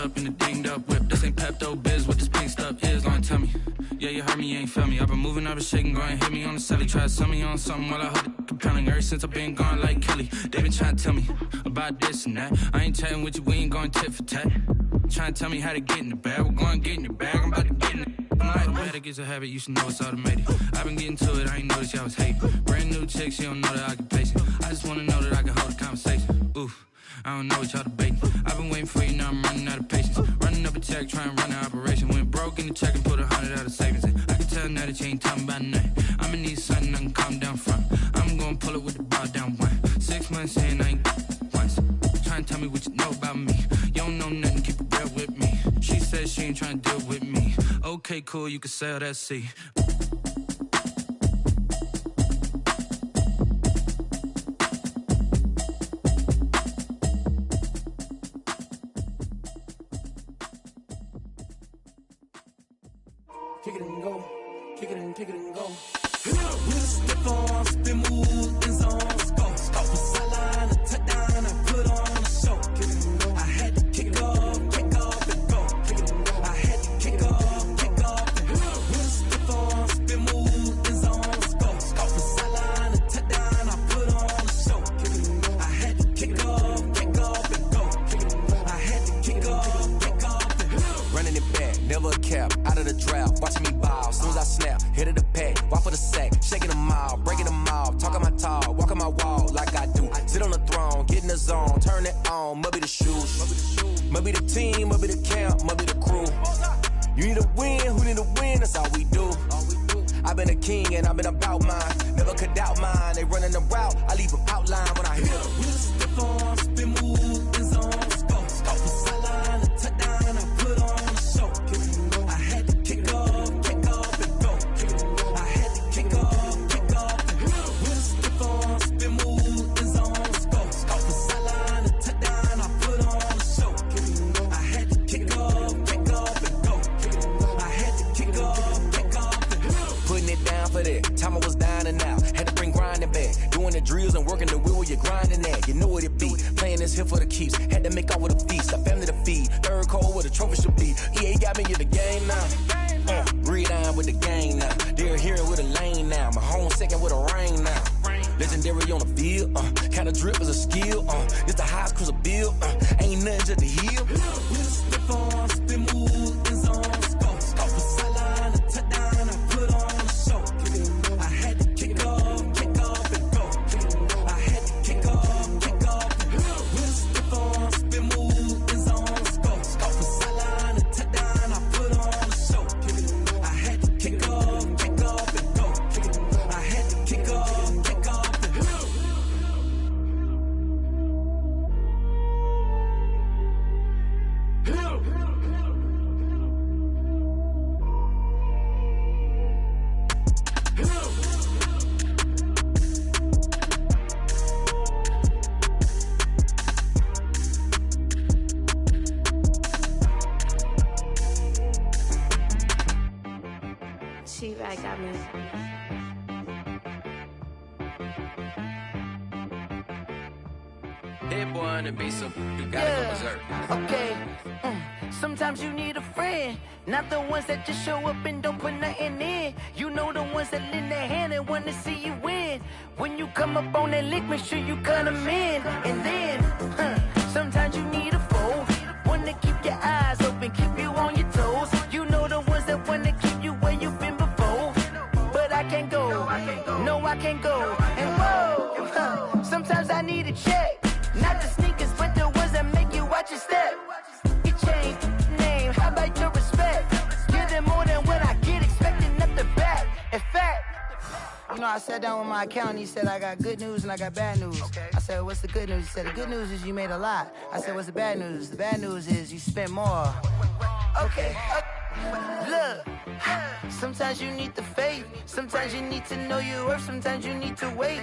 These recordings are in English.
up in the dinged up whip. This ain't Pepto Biz, what this pink stuff is. Long tell me, yeah, you heard me, you ain't feel me. I've been moving, I've been shaking, go and hit me on the celly. Try to sell me on something while I hold it compelling. Ever since I've been gone like Kelly, they been trying to tell me about this and that. I ain't chatting with you, we ain't going tit for tat. Trying to tell me how to get in the bag, we're going to get in the bag, I'm about to get in it. I'm like, the way that gets a habit, you should know it's automated. I've been getting to it, I ain't noticed y'all was hating. Brand new chick, she don't know that I can pace it. I just wanna know that I can hold a conversation. Oof, I don't know what y'all debating. I've been waiting for you, now I'm running out of patience. Running up a check, trying to run an operation. Went broke in the check and put 100 out of savings in. I can tell now that you ain't talking about nothing. I'ma need something I can calm down from. I'm gonna pull it with the bar down one. 6 months in, I ain't once. Trying to tell me what you know about me. You don't know nothing, keep it real with me. She said she ain't trying to deal with me. Okay, cool, you can sell that seat. Kick it and go, kick it and go. With a stiff on, spin move, in zone, score. Off the sideline, a touchdown, I put on a show. Kick it and go. I had to kick off and go. Kick it and go. I had to kick off and go. With a stiff on, spin move, in zone, score. Off the sideline, a touchdown, I put on a show. Kick it and go. I had to kick off and go. Kick it and go. I had to kick off and go. Running it back, never a cap, out of the draft, watching me bow. Soon as I snap, hit of the pack, walk for the sack, shaking them out, breaking them out, talking my talk, walking my wall like I do. Sit on the throne, get in the zone, turn it on, must be the shoes, must be the team, must be the camp, must be the crew. You need a win, who need a win, that's all we do. I've been a king and I've been about mine, never could doubt mine. They running the route, I leave them outline when I hit them. With a stiff on, spin move, in zone, score. Off the sideline, a touchdown, I put on a show. I had to kick off and go. I had to kick off and go. With a stiff on, spin move, in zone, score. Off the sideline, a touchdown, I put on a show. I had to kick off and go. I had to kick off and go. Putting it down for that, time I was down and out, had to bring grinding back, doing the drills and working the wheel where you're grinding at. You know what it be, playing this here for the keeps, had to make out with a feast, a family to feed, third cold where the trophy should be. EA got me in the game now, breathe on with the game now, they're here with a lane now, my home second with a rain now. Legendary on the field, kinda drip is a skill, it's the highest cruiser bill, ain't nothing just to heal. With a stiff on, spin move, in zone, score. Off the sideline, a touchdown, I put on a show. I had to kick off and go. I had to kick off and go. With a stiff on, spin move, in zone, score. Off the sideline, a touchdown, I put on a show. I had to kick off and go. I had to kick off and go. T-Rag got me. That boy on the beat, so you gotta go berserk. Okay. Sometimes you need a friend, not the ones that just show up and don't put nothing in. You know the ones that lend their hand and want to see you win. When you come up on that lick, make sure you cut them in. And then, sometimes you need a foe, one to keep your eyes open, keep you on your toes. You know the ones that want to keep you where you've been before. But I can't go, no I can't go. And whoa, sometimes I need a check. Not the sneakers, but the ones that make you watch your step. You change name, how about your respect? Give them more than what I get, expecting nothing back. In fact, you know, I sat down with my accountant, he said I got good news and I got bad news. I said, what's the good news? He said, the good news is you made a lot. I said, what's the bad news? The bad news is you spent more. Okay, look, sometimes you need the faith, sometimes you need to know your worth, sometimes you need to wait.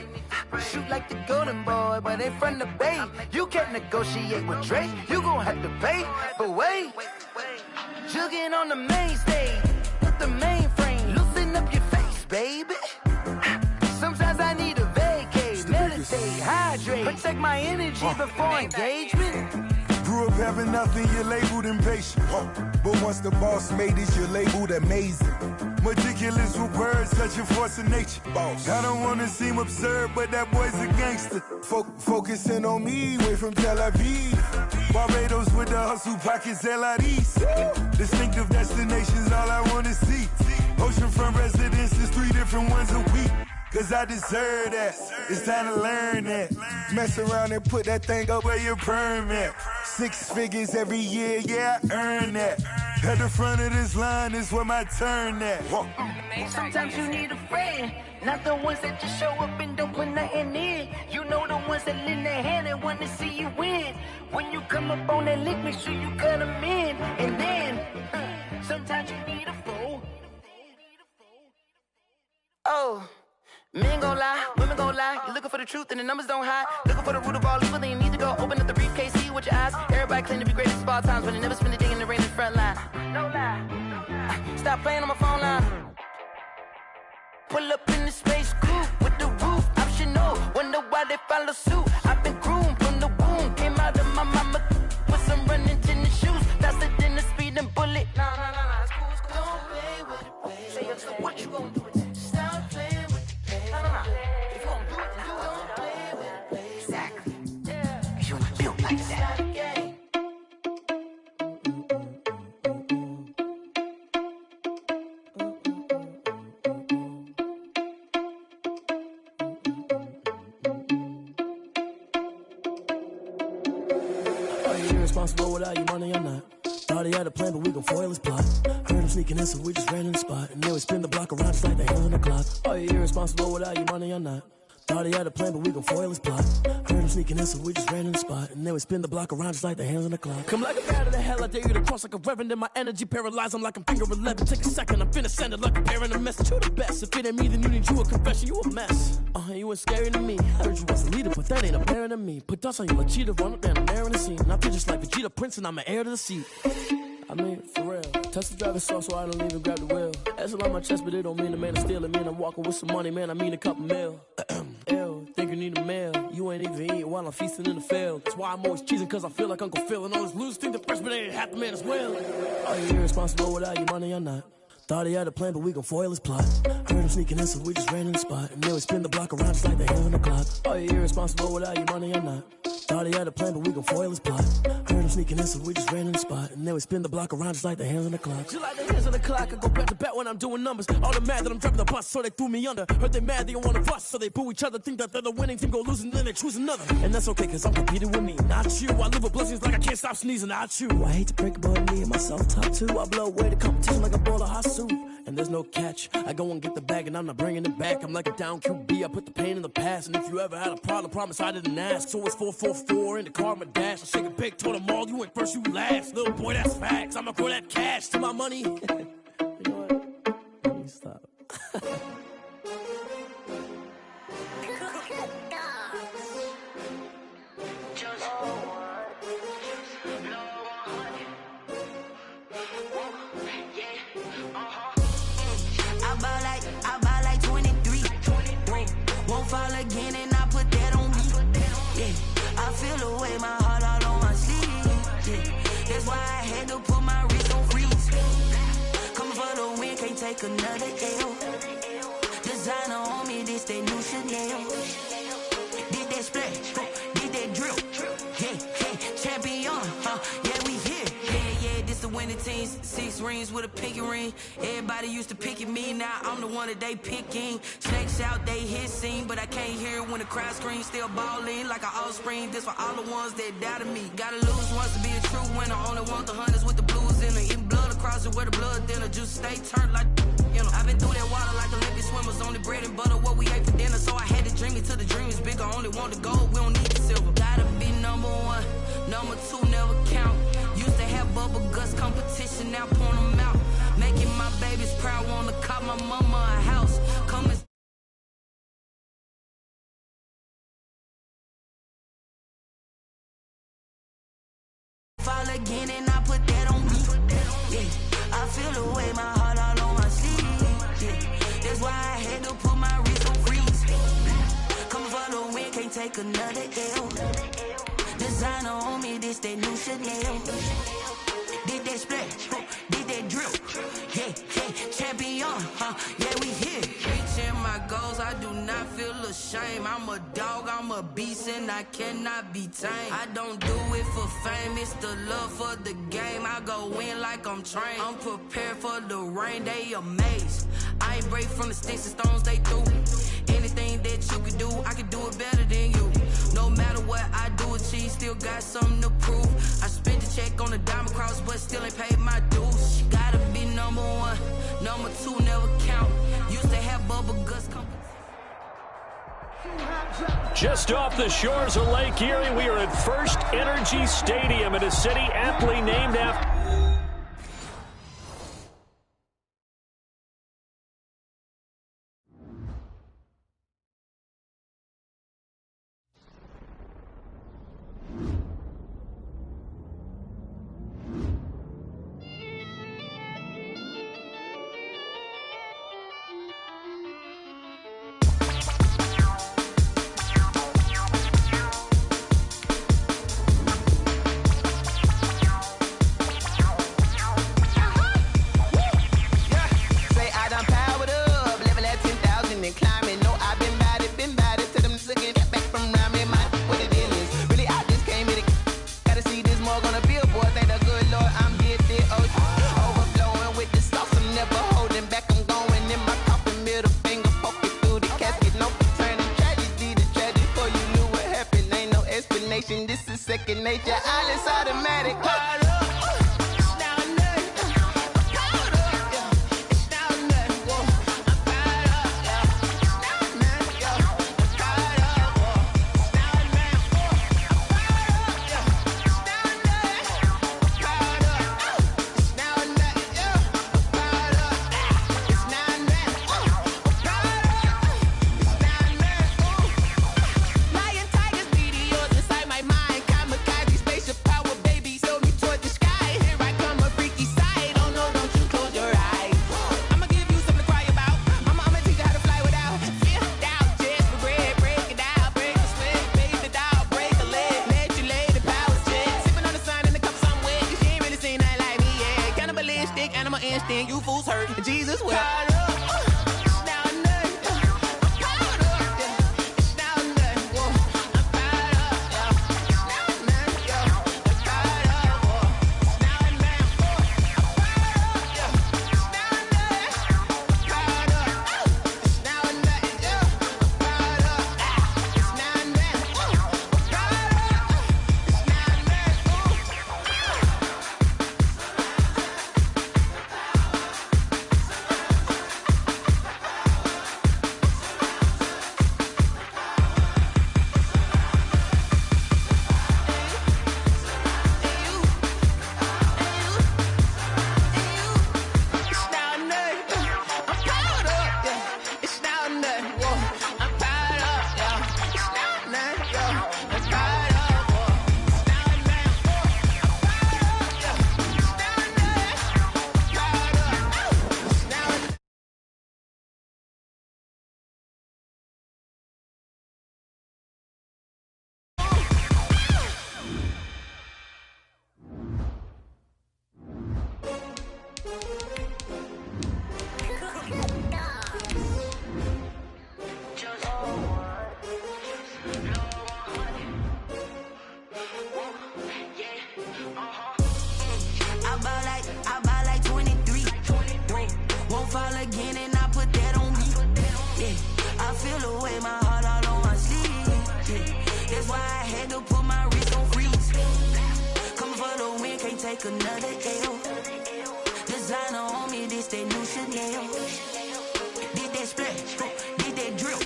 Shoot like the golden boy, but they from the bay. You can't negotiate with Drake, you gon' have to pay. But wait, jugging on the main stage, with the mainframe, loosen up your face, baby. Sometimes I need a vacate, meditate, hydrate, protect my energy before engagement. grew up having nothing, you're labeled impatient. But once the boss made it, you're labeled amazing. Meticulous with words, such a force of nature. I don't wanna seem absurd, but that boy's a gangster. Focusing on me, way from Tel Aviv. Barbados with the hustle, pockets LIDs. Distinctive destinations, all I wanna see. Oceanfront residences, 3 different ones a week. Cause I deserve that, it's time to learn that. Mess around and put that thing up where your perm at. 6 figures every year, yeah, I earn that. At the front of this line is where my turn at. Sometimes you need a friend, not the ones that just show up and don't put nothing in. You know the ones that lend their hand and want to see you win. When you come up on that lick, make sure you cut them in. And then, sometimes you need a fool. Oh. Men gon' lie, women gon' lie. You're looking for the truth and the numbers don't hide. Looking for the root of all evil, then you need to go open up the briefcase, see with your eyes. Everybody claim to be greatest of all times, but they never spend a day in the rain in the front line. No lie. Stop playing on my phone line. Pull up in the space coupe with the roof optional. Wonder why they follow suit. I've been groomed from the womb. Came out of my mama with some running tennis shoes. Faster than the speeding bullet. Nah, it's cool, it's cool. Don't play with it, baby. Say so what you gon' do with that? Stop playing with it. If you don't do it, then you don't play with it, baby. Exactly. Yeah. Cause you're not built like that. Are you irresponsible without your money or not? Thought he had a plan, but we gon' foil his plot. Heard him sneaking in, so we just ran in the spot. And then we spin the block around just like the hands on the clock. Are you irresponsible without your money or not? Thought he had a plan, but we gon' foil his plot. Heard him sneaking in, so we just ran in the spot. And then we spin the block around just like the hands on the clock. Come like a bat of the hell, I dare you to cross like a reverend. In my energy paralyzed, I'm like I'm finger 11. Take a second, I'm finna send it like a parent a message. You the best, if it ain't me, then you need you a confession. You a mess, you ain't scary to me. Heard you was a leader, but that ain't apparent to me. Put dust on you like cheetah, run up down the air in the scene. I feel just like Vegeta Prince, and I'm an heir to the seat. I mean, for real. Touch the driver's soft, so I don't even grab the wheel. That's on my chest, but it don't mean a man to steal it. Man, I'm walking with some money, man, I mean a couple mil. Ew, think you need a meal. You ain't even eating while I'm feasting in the field. That's why I'm always cheesing, cause I feel like Uncle Phil. And all this loose think the freshman ain't half the man as well. Are you irresponsible without your money or not? Thought he had a plan, but we gon' foil his plot. Heard him sneaking in, so we just ran in the spot. And then we spin the block around just like the hands on the clock. Are you irresponsible without your money or not? Thought he had a plan, but we gon' foil his plot. Heard him sneaking in, so we just ran in the spot. And then we spin the block around just like the hands on the clock. Just like the hands on the clock, I go back to back when I'm doing numbers. All the mad that I'm driving the bus, so they threw me under. Heard they mad, they don't wanna bust, so they boo each other. Think that they're the winning team, go losing, then they choose another. And that's okay, cause I'm competing with me, not you. I live with blessings like I can't stop sneezing, not you. I hate to break it, but me and myself top too. I blow away the competition like a bowl of hot soup. And there's no catch. I go and get the bag and I'm not bringing it back. I'm like a down QB, I put the pain in the past. And if you ever had a problem, promise I didn't ask. So it's 444 in the car, my dash. I shake a big, told them all, you went first, you last. Little boy, that's facts. I'ma throw that cash to my money. You know what? Let me stop. Fall again and I put that on me. Yeah, I feel the way, my heart all on my sleeve. Yeah, that's why I had to put my wrist on freeze. Coming for the win, can't take another L. Designer on me, this that new Chanel. Did that splash, did that drill. Yeah, champion, yeah, we here. Yeah, this the winning team. 6 rings with a pinky ring. Everybody used to pick at me, now I'm the one that they picking. Snakes out, they hit scene, but I can't hear it when the crowd screams. Still balling like an offspring. This for all the ones that doubted me. Gotta lose once to be a true winner. Only want the hunters with the blues in it. Eating blood across it where the blood thinner. Juice stay turned like, you know. I've been through that water like Olympic swimmers. Only bread and butter, what we ate for dinner. So I had to dream it till the dream is bigger. Only want the gold, we don't need the silver. Gotta be number 1, number 2 never count. Used to have bubble guts competition, now point them out. Making my babies proud, wanna cop my mama a house. Come and fall again and I put that on me. Yeah, I feel the way, my heart all on my sleeve. Yeah, that's why I had to put my wrist on freeze. Coming for the win, can't take another L. Designer on me, this that new Chanel. Did that splash, did that drill. Yeah, yeah, champion, yeah, we here. Reaching my goals, I do not feel ashamed. I'm a dog, I'm a beast, and I cannot be tamed. I don't do it for fame, it's the love for the game. I go in like I'm trained. I'm prepared for the rain, they amazed. I ain't break from the sticks and stones they threw. Anything that you can do, I can do it better than you. No matter what I do, achieve, still got something to prove. I spent the check on the diamond cross, but still ain't paid my dues. Gotta be number one, number two never count. Used to have bubble guts come. Just off the shores of Lake Erie, we are at First Energy Stadium in a city aptly named after. This is second nature, all is automatic. Animal instinct, you fools hurt. Jesus will. Another L. Designer on me, this that new Chanel. Did that splash, did that drill.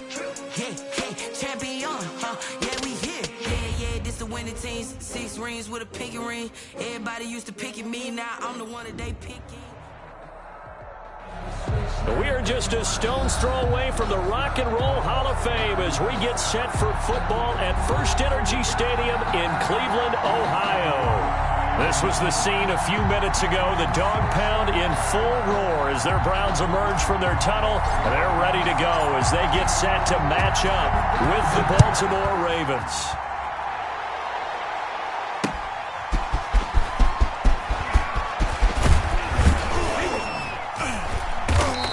Yeah, yeah, champion, yeah, we here. Yeah, this the winning team. 6 rings with a pinky ring. Everybody used to pick at me, now I'm the one that they picking. We are just a stone's throw away from the Rock and Roll Hall of Fame as we get set for football at First Energy Stadium in Cleveland, Ohio. This was the scene a few minutes ago. The dog pound in full roar as their Browns emerge from their tunnel. They're ready to go as they get set to match up with the Baltimore Ravens.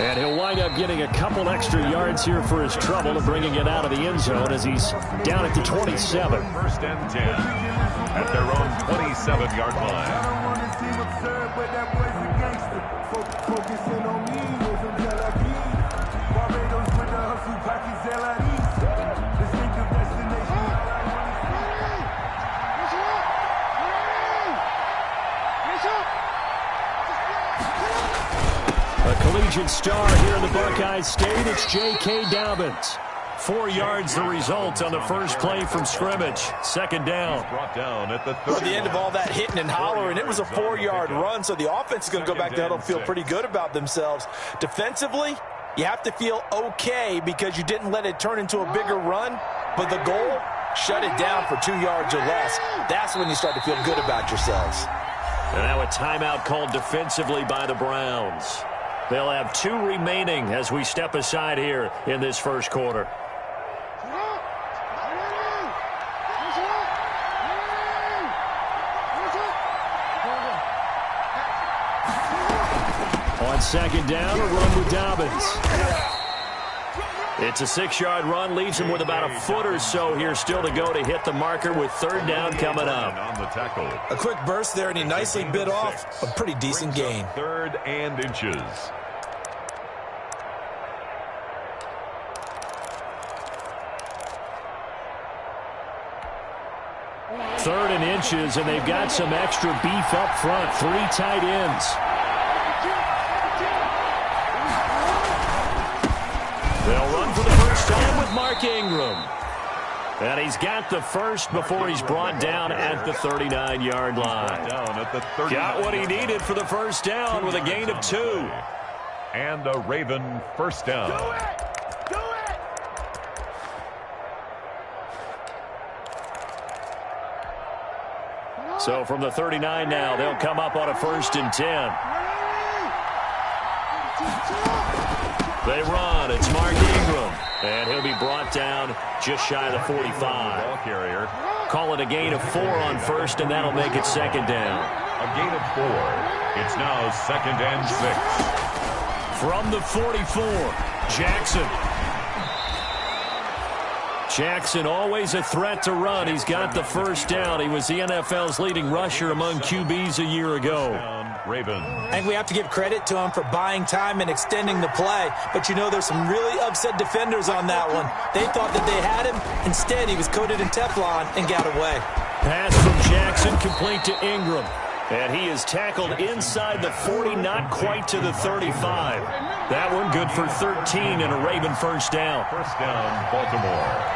And he'll wind up getting a couple extra yards here for his trouble and bringing it out of the end zone as he's down at the 27. First and 10 at their own 27-yard line. I don't want to seem absurd, but that boy's a gangster. Focusing on me, wasn't Tel Aviv. Barbados with the hustle, pockets LIDs. Distinctive destination, all I want A collegiate star here in the Buckeye State, it's J.K. Dobbins. 4 yards the result on the first play from scrimmage. Second down. Brought down at the 30. At the end of all that hitting and hollering, it was a 4-yard run, so the offense is going to go back to huddle and feel pretty good about themselves. Defensively, you have to feel okay because you didn't let it turn into a bigger run, but the goal, shut it down for 2 yards or less. That's when you start to feel good about yourselves. And now a timeout called defensively by the Browns. They'll have 2 remaining as we step aside here in this first quarter. On second down, a run with Dobbins. It's a 6-yard run, leaves him with about a foot or so here still to go to hit the marker with third down coming up. On the tackle. A quick burst there, and he nicely bit off a pretty decent gain. Third and inches. Third and inches, and they've got some extra beef up front. 3 tight ends. They'll run for the first time with Mark Ingram. And he's got the first before he's brought down at the 39-yard line. Got what he needed for the first down with a gain of 2. And a Raven first down. So from the 39 now, they'll come up on a 1st and 10. They run. It's Mark Ingram. And he'll be brought down just shy of the 45. Ball carrier. Call it a gain of 4 on first, and that'll make it second down. A gain of 4. It's now 2nd and 6. From the 44, Jackson always a threat to run. He's got the first down. He was the NFL's leading rusher among QBs a year ago. Raven. I think we have to give credit to him for buying time and extending the play. But, you know, there's some really upset defenders on that one. They thought that they had him. Instead, he was coated in Teflon and got away. Pass from Jackson complete to Ingram. And he is tackled inside the 40, not quite to the 35. That one good for 13 and a Raven first down. First down, Baltimore.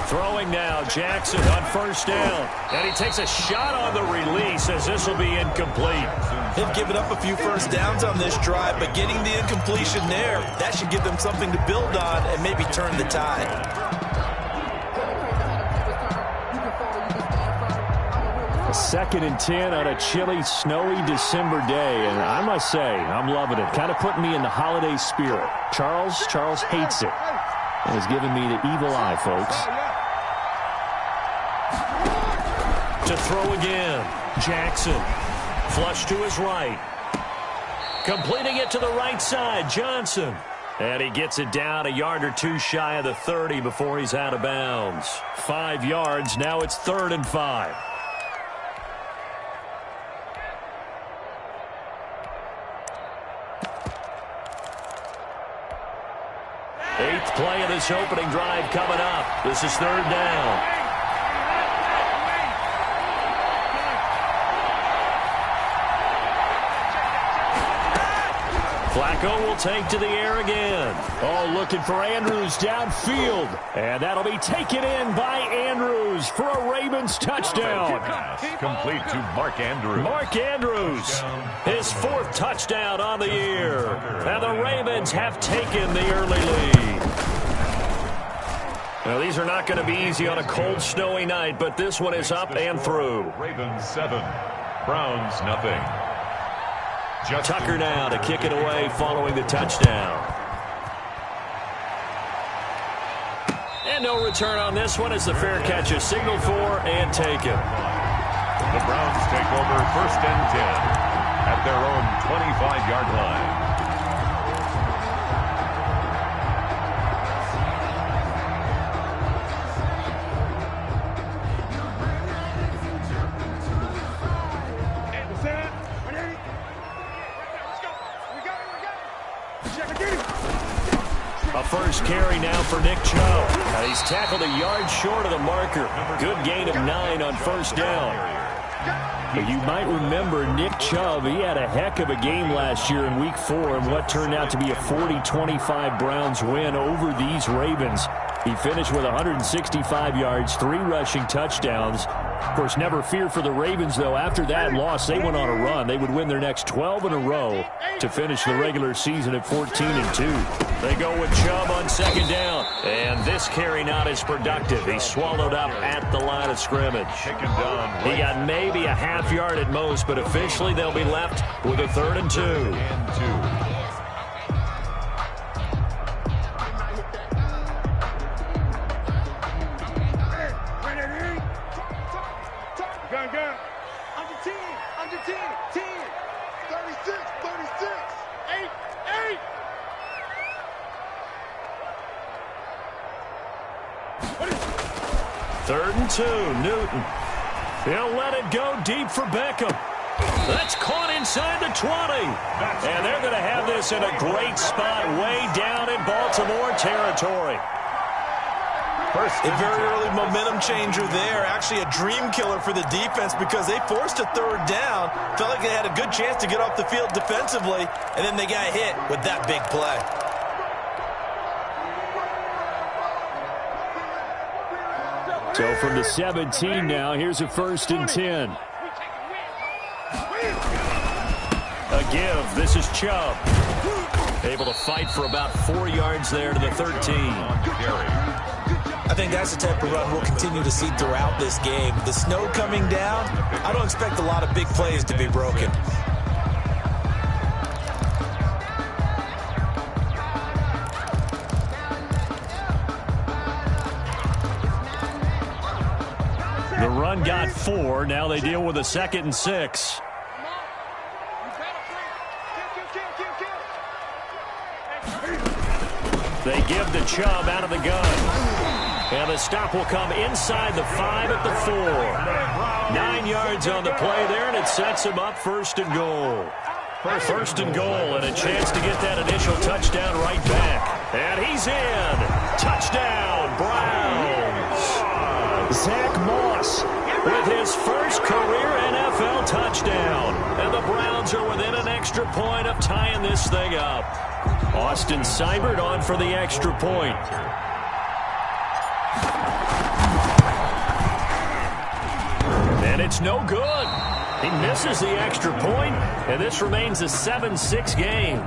Throwing now, Jackson on first down. And he takes a shot on the release as this will be incomplete. They've given up a few first downs on this drive, but getting the incompletion there, that should give them something to build on and maybe turn the tide. Second and 10 on a chilly, snowy December day. And I must say, I'm loving it. Kind of putting me in the holiday spirit. Charles hates it. And has given me the evil eye, folks. To throw again. Jackson. Flush to his right. Completing it to the right side. Johnson. And he gets it down a yard or 2 shy of the 30 before he's out of bounds. 5 yards. Now it's 3rd and 5. Eighth play of this opening drive coming up. This is 3rd down. Flacco will take to the air again. Oh, looking for Andrews downfield. And that'll be taken in by Andrews for a Ravens touchdown. Complete to Mark Andrews. Mark Andrews, his 4th touchdown on the year. And the Ravens have taken the early lead. Now, these are not going to be easy on a cold, snowy night, but this one is up and through. Ravens 7, Browns nothing. Tucker now to kick it away following the touchdown. And no return on this one as the fair catch is signaled for and taken. The Browns take over 1st and 10 at their own 25-yard line. A first carry now for Nick Chubb. He's tackled a yard short of the marker. Good gain of 9 on 1st down. But you might remember Nick Chubb, he had a heck of a game last year in Week 4 in what turned out to be a 40-25 Browns win over these Ravens. He finished with 165 yards, 3 rushing touchdowns. Of course, never fear for the Ravens, though. After that loss, they went on a run. They would win their next 12 in a row to finish the regular season at 14-2. They go with Chubb on 2nd down. And this carry not as productive. He swallowed up at the line of scrimmage. He got maybe a half yard at most, but officially they'll be left with a 3rd and 2. Under 10, 10, 36, 36, 8, 8. 3rd and 2, Newton. He'll let it go deep for Beckham. That's caught inside the 20. And they're going to have this in a great spot way down in Baltimore territory. A very early momentum changer there. Actually a dream killer for the defense because they forced a 3rd down. Felt like they had a good chance to get off the field defensively, and then they got hit with that big play. So from the 17 now, here's a 1st and 10. A give. This is Chubb. Able to fight for about 4 yards there to the 13. I think that's the type of run we'll continue to see throughout this game. The snow coming down, I don't expect a lot of big plays to be broken. The run got 4. Now they deal with a 2nd and 6. They give the Chubb out of the gun. And the stop will come inside the 5 at the 4. 9 yards on the play there, and it sets him up 1st and goal. 1st and goal, and a chance to get that initial touchdown right back. And he's in. Touchdown, Browns. Zach Moss with his first career NFL touchdown. And the Browns are within an extra point of tying this thing up. Austin Seibert on for the extra point. And it's no good. He misses the extra point, and this remains a 7-6 game.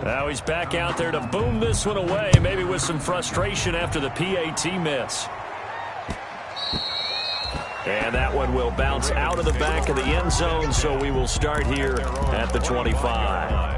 Now he's back out there to boom this one away, maybe with some frustration after the PAT miss. And that one will bounce out of the back of the end zone, so we will start here at the 25.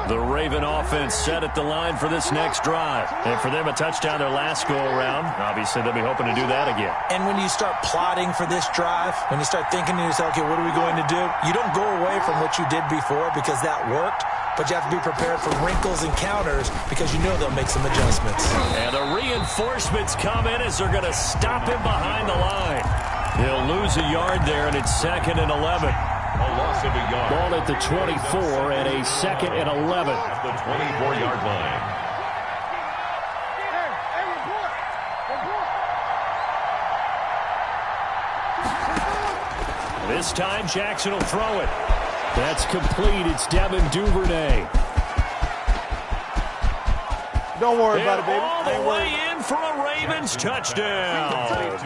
The Raven offense set at the line for this next drive. And for them, a touchdown their last go-around. Obviously, they'll be hoping to do that again. And when you start plotting for this drive, when you start thinking to yourself, okay, what are we going to do? You don't go away from what you did before because that worked, but you have to be prepared for wrinkles and counters because you know they'll make some adjustments. And the reinforcements come in as they're going to stop him behind the line. He'll lose a yard there, and it's 2nd and 11. A loss of a yard. Ball at the 24 and a 2nd and 11. At the 24-yard line. This time Jackson will throw it. That's complete. It's Devin Duvernay. Don't worry about it, baby. All the way in for a Ravens touchdown.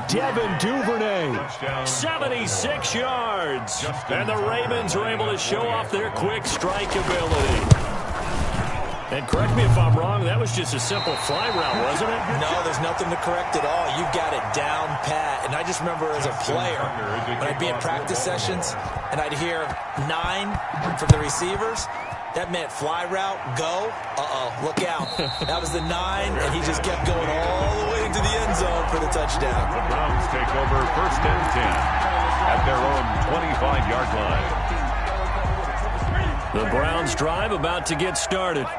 Devin Duvernay, 76 yards. And the Ravens are able to show off their quick strike ability. And correct me if I'm wrong, that was just a simple fly route, wasn't it? No, there's nothing to correct at all. You've got it down pat. And I just remember as a player, when I'd be in practice sessions and I'd hear 9 from the receivers, that meant fly route, go, look out. That was the 9, and he just kept going all the way into the end zone for the touchdown. The Browns take over 1st and 10 at their own 25-yard line. The Browns drive about to get started.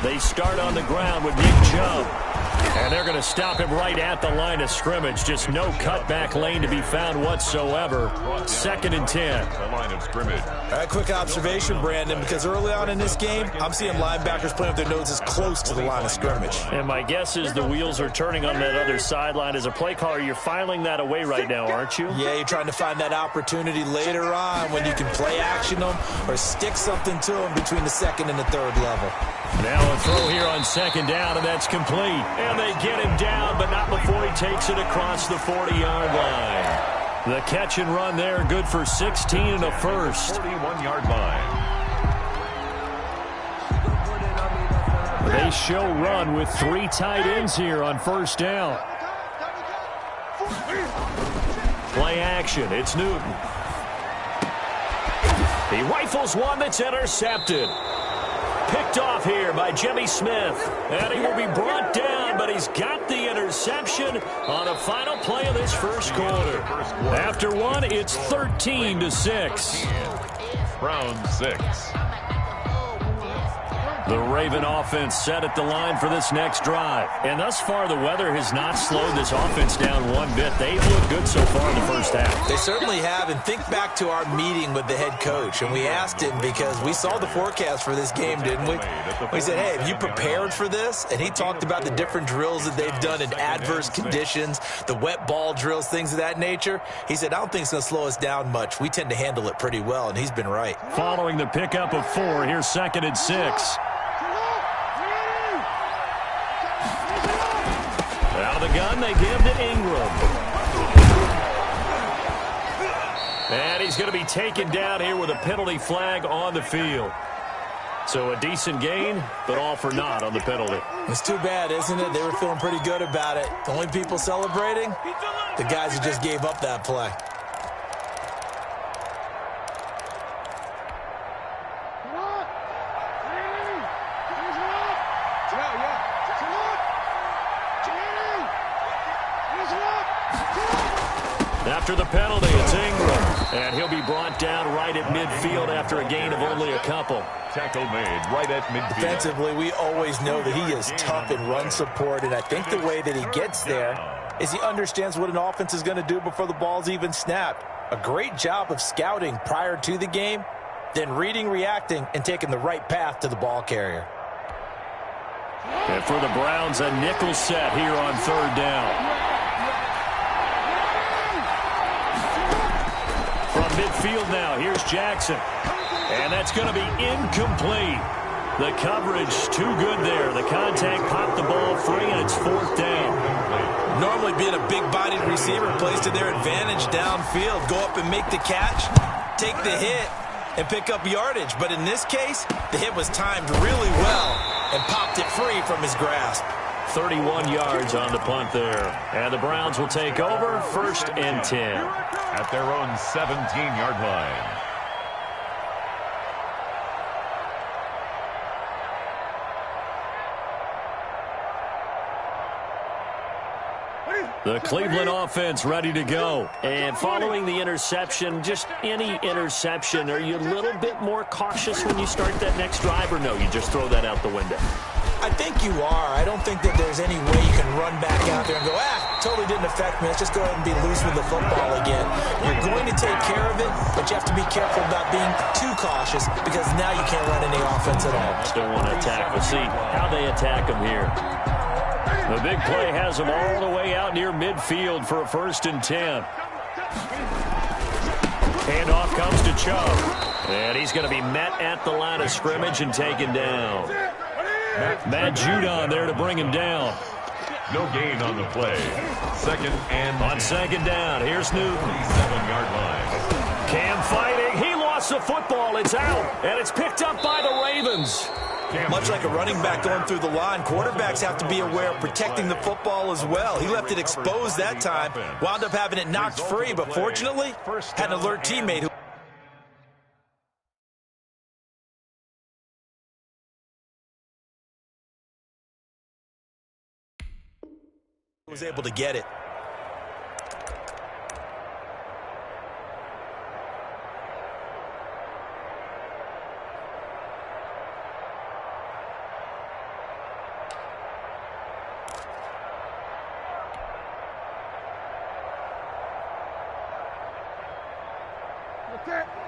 They start on the ground with Nick Chubb. And they're going to stop him right at the line of scrimmage. Just no cutback lane to be found whatsoever. 2nd and 10. The line of scrimmage. Quick observation, Brandon, because early on in this game, I'm seeing linebackers playing with their noses close to the line of scrimmage. And my guess is the wheels are turning on that other sideline. As a play caller, you're filing that away right now, aren't you? Yeah, you're trying to find that opportunity later on when you can play action them or stick something to them between the 2nd and the 3rd level. Now a throw here on 2nd down, and that's complete. And they get him down, but not before he takes it across the 40-yard line. The catch and run there, good for 16 and a first. 41-yard line. They show run with 3 tight ends here on 1st down. Play action, it's Newton. He rifles one that's intercepted. Picked off here by Jimmy Smith. And he will be brought down, but he's got the interception on the final play of this first quarter. After one, it's 13-6. Browns 6. The Raven offense set at the line for this next drive. And thus far, the weather has not slowed this offense down one bit. They've looked good so far in the first half. They certainly have. And think back to our meeting with the head coach. And we asked him because we saw the forecast for this game, didn't we? We said, hey, have you prepared for this? And he talked about the different drills that they've done in adverse conditions, the wet ball drills, things of that nature. He said, I don't think it's going to slow us down much. We tend to handle it pretty well, and he's been right. Following the pickup of 4, here's 2nd and 6. Out of the gun, they give to Ingram. And he's going to be taken down here with a penalty flag on the field. So a decent gain, but all for naught on the penalty. It's too bad, isn't it? They were feeling pretty good about it. The only people celebrating, the guys who just gave up that play. After the penalty, it's Ingram. And he'll be brought down right at midfield after a gain of only a couple. Tackle made right at midfield. Defensively, we always know that he is tough in run support, and I think the way that he gets there is he understands what an offense is going to do before the ball's even snapped. A great job of scouting prior to the game, then reading, reacting, and taking the right path to the ball carrier. And for the Browns, a nickel set here on 3rd down. From midfield now, here's Jackson. And that's going to be incomplete. The coverage too good there. The contact popped the ball free, and it's 4th down. Normally being a big-bodied receiver plays to their advantage downfield. Go up and make the catch, take the hit, and pick up yardage. But in this case, the hit was timed really well and popped it free from his grasp. 31 yards on the punt there. And the Browns will take over 1st and 10. At their own 17-yard line. The Cleveland offense ready to go. And following the interception, just any interception, are you a little bit more cautious when you start that next drive, or no, you just throw that out the window? I think you are. I don't think that there's any way you can run back out there and go, totally didn't affect me. Let's just go ahead and be loose with the football again. You're going to take care of it, but you have to be careful about being too cautious because now you can't run any offense at all. Still want to attack. We'll see how they attack them here. The big play has them all the way out near midfield for a 1st and 10. Handoff comes to Chubb. And he's going to be met at the line of scrimmage and taken down. Matt Judon there to bring him down. No gain on the play. 2nd and on 2nd down, here's Newton. 7-yard line. Cam fighting. toss the football. It's out, and it's picked up by the Ravens. Much like a running back going through the line, quarterbacks have to be aware of protecting the football as well. He left it exposed that time, wound up having it knocked free, but fortunately, had an alert teammate who was able to get it.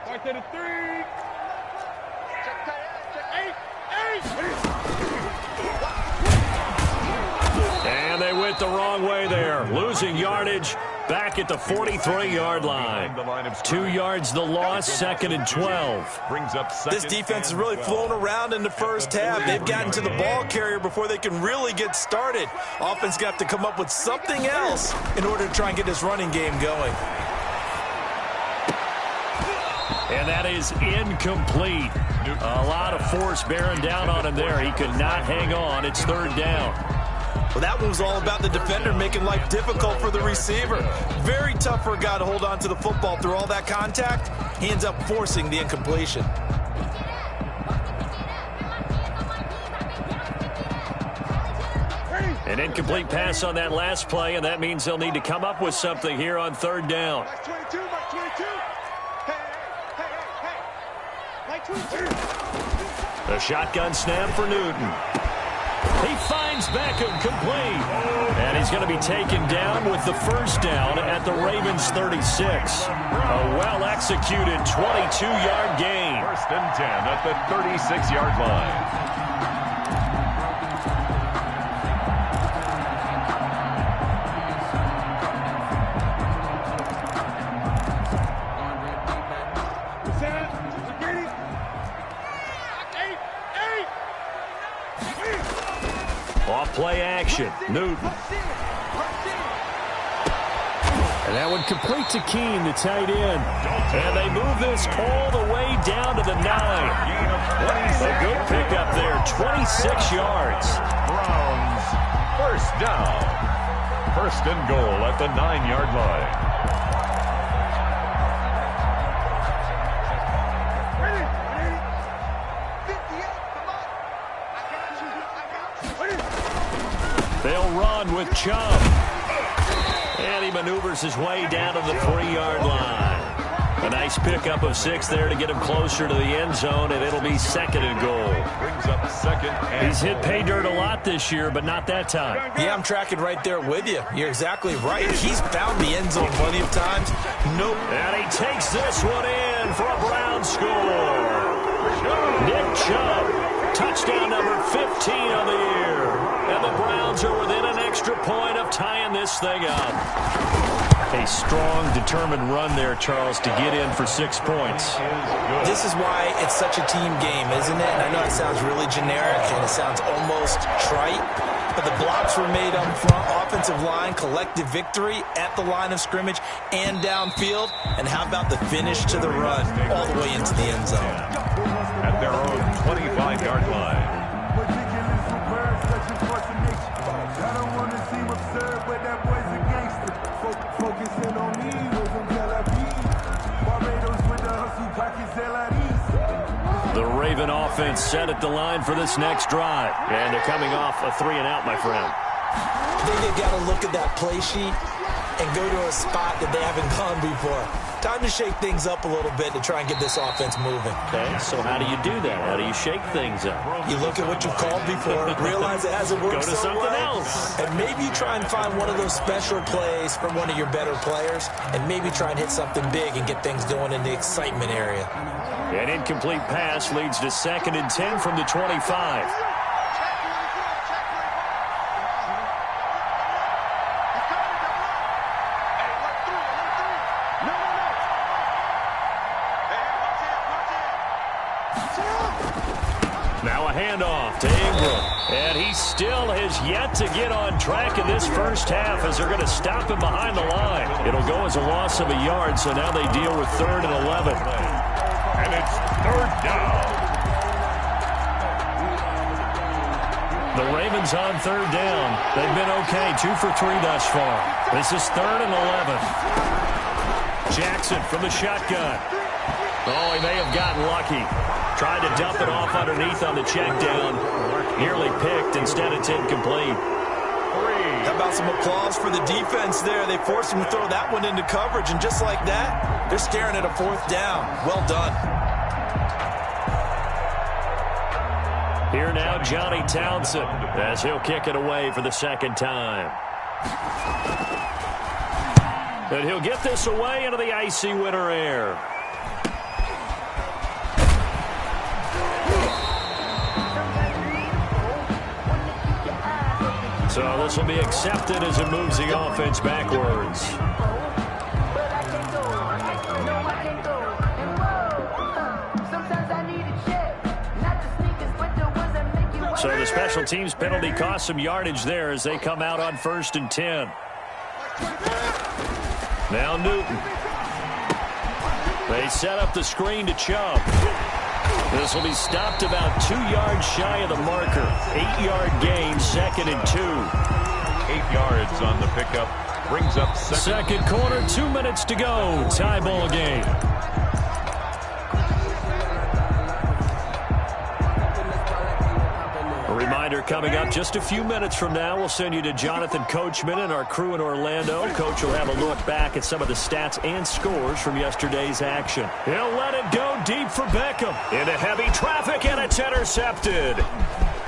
Right to the 3. Check 8. And they went the wrong way there, losing yardage back at the 43-yard line. 2 yards the loss, 2nd and 12. This defense has really flown around in the first half. They've gotten to the ball carrier before they can really get started. Offense got to come up with something else in order to try and get this running game going. And that is incomplete. A lot of force bearing down on him there. He could not hang on. It's 3rd down. Well, that one was all about the defender making life difficult for the receiver. Very tough for a guy to hold on to the football through all that contact. He ends up forcing the incompletion. An incomplete pass on that last play, and that means they'll need to come up with something here on 3rd down. The shotgun snap for Newton. He finds Beckham complete. And he's going to be taken down with the 1st down at the Ravens 36. A well-executed 22-yard gain. 1st and 10 at the 36-yard line. Play action. Newton. And that one complete to Keene, the tight end. And they move this all the way down to the 9. A good pickup there, 26 yards. Browns, 1st down. 1st and goal at the 9-yard line. They'll run with Chubb. And he maneuvers his way down to the 3-yard line. A nice pickup of 6 there to get him closer to the end zone, and it'll be 2nd and goal. Brings up 2nd and He's hit pay dirt a lot this year, but not that time. Yeah, I'm tracking right there with you. You're exactly right. He's found the end zone plenty of times. Nope. And he takes this one in for a Brown score. Nick Chubb, touchdown number 15 on the year. And the Browns are within an extra point of tying this thing up. A strong, determined run there, Charles, to get in for 6 points. This is why it's such a team game, isn't it? And I know it sounds really generic and it sounds almost trite, but the blocks were made up front, offensive line, collective victory at the line of scrimmage and downfield. And how about the finish to the run all the way into the end zone? At their own 25-yard line. I don't want to seem absurd, but that boy's a gangster. Focusing on me, was in Tel Aviv. Barbados with the hustle, pockets LIDs. The Raven offense set at the line for this next drive. And they're coming off a 3-and-out, my friend. I think they've got to look at that play sheet and go to a spot that they haven't gone before. Time to shake things up a little bit to try and get this offense moving. Okay, so how do you do that? How do you shake things up? You look at what you called before, realize it hasn't worked Go to something else. And maybe you try and find one of those special plays from one of your better players, and maybe try and hit something big and get things going in the excitement area. An incomplete pass leads to 2nd and 10 from the 25. Now a handoff to Ingram. And he still has yet to get on track in this first half as they're going to stop him behind the line. It'll go as a loss of a yard, so now they deal with 3rd and 11. And it's 3rd down. The Ravens on 3rd down. They've been okay, 2 for 3 thus far. This is 3rd and 11. Jackson from the shotgun. Oh, he may have gotten lucky. Tried to dump it off underneath on the check down. Nearly picked. Instead, it's incomplete. How about some applause for the defense there? They forced him to throw that one into coverage, and just like that, they're staring at a 4th down. Well done. Here now, Johnny Townsend, as he'll kick it away for the 2nd time. And he'll get this away into the icy winter air. So this will be accepted as it moves the offense backwards. So the special teams penalty cost some yardage there as they come out on 1st and 10. Now Newton. They set up the screen to Chubb. This will be stopped about 2 yards shy of the marker. 8-yard gain, 2nd and 2. 8 yards on the pickup. Brings up second quarter, 2 minutes to go. Tie ball game. A reminder coming up just a few minutes from now. We'll send you to Jonathan Coachman and our crew in Orlando. Coach will have a look back at some of the stats and scores from yesterday's action. He'll let it go deep for Beckham. Into heavy traffic, and it's intercepted.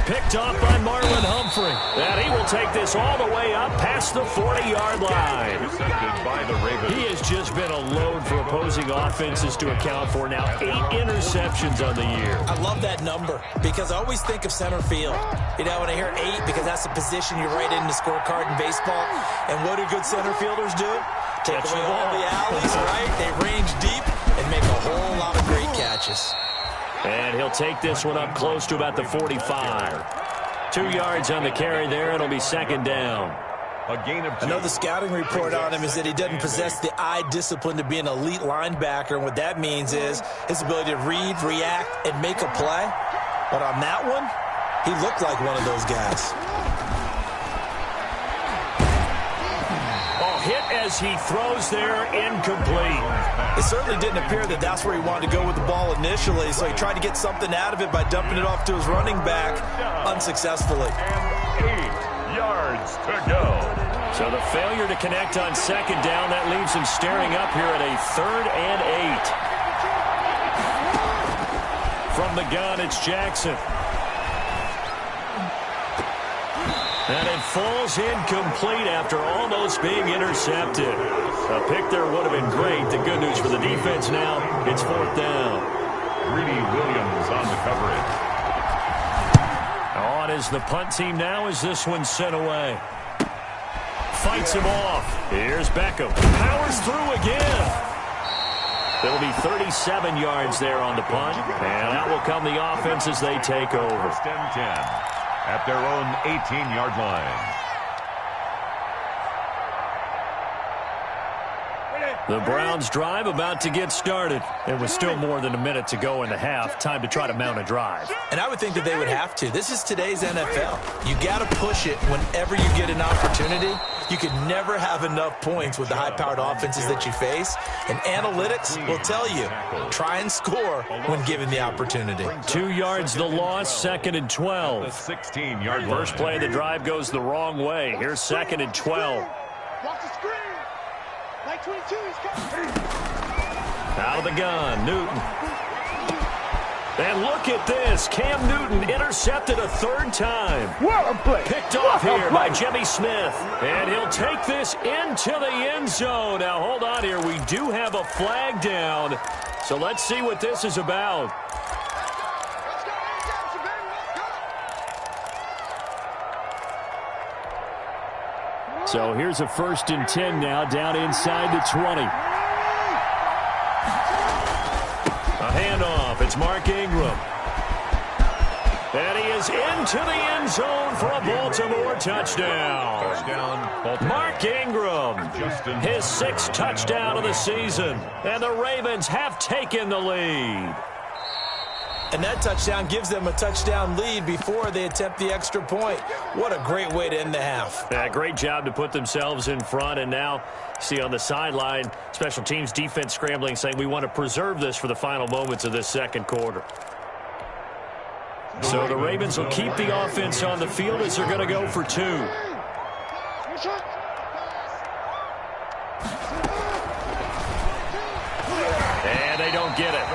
Picked off by Marlon Humphrey. And he will take this all the way up past the 40-yard line. Intercepted by the Ravens. He has just been a load for opposing offenses to account for. Now 8 interceptions on the year. I love that number because I always think of center field. You know, when I hear 8, because that's the position you write in the scorecard in baseball. And what do good center fielders do? Take away all the alleys, right? They range deep and make a whole lot of great catches. And he'll take this one up close to about the 45. 2 yards on the carry there. It'll be 2nd down. A gain of 2. I know the scouting report on him is that he doesn't possess the eye discipline to be an elite linebacker. And what that means is his ability to read, react, and make a play. But on that one, he looked like one of those guys. Hit as he throws there, incomplete. It certainly didn't appear that that's where he wanted to go with the ball initially, so he tried to get something out of it by dumping it off to his running back unsuccessfully. And 8 yards to go. So the failure to connect on 2nd down, that leaves him staring up here at a 3rd and 8. From the gun, it's Jackson. And it falls incomplete after almost being intercepted. A pick there would have been great. The good news for the defense now, it's 4th down. Greedy Williams on the coverage. On is the punt team now as this one's sent away. Fights him off. Here's Beckham. Powers through again. There'll be 37 yards there on the punt. And out will come the offense as they take over. 1st and 10. At their own 18-yard line. The Browns drive about to get started. There was still more than a minute to go in the half. Time to try to mount a drive. And I would think that they would have to. This is today's NFL. You got to push it whenever you get an opportunity. You can never have enough points with the high-powered offenses that you face. And analytics will tell you, try and score when given the opportunity. 2 yards the loss, 2nd and 12. The 16-yard line. First play of the drive goes the wrong way. Here's 2nd and 12. Watch the screen. Like 22, he's coming. Out of the gun, Newton. And look at this. Cam Newton intercepted a 3rd time. What a play. Picked off here by Jimmy Smith. And he'll take this into the end zone. Now, hold on here. We do have a flag down. So let's see what this is about. So here's a 1st and 10 now, down inside the 20. A handoff. It's Mark Ingram. And he is into the end zone for a Baltimore touchdown. Mark Ingram, his 6th touchdown of the season. And the Ravens have taken the lead. And that touchdown gives them a touchdown lead before they attempt the extra point. What a great way to end the half. Yeah, great job to put themselves in front. And now, see on the sideline, special teams defense scrambling, saying we want to preserve this for the final moments of this second quarter. So the Ravens will keep the offense on the field as they're going to go for 2. And they don't get it.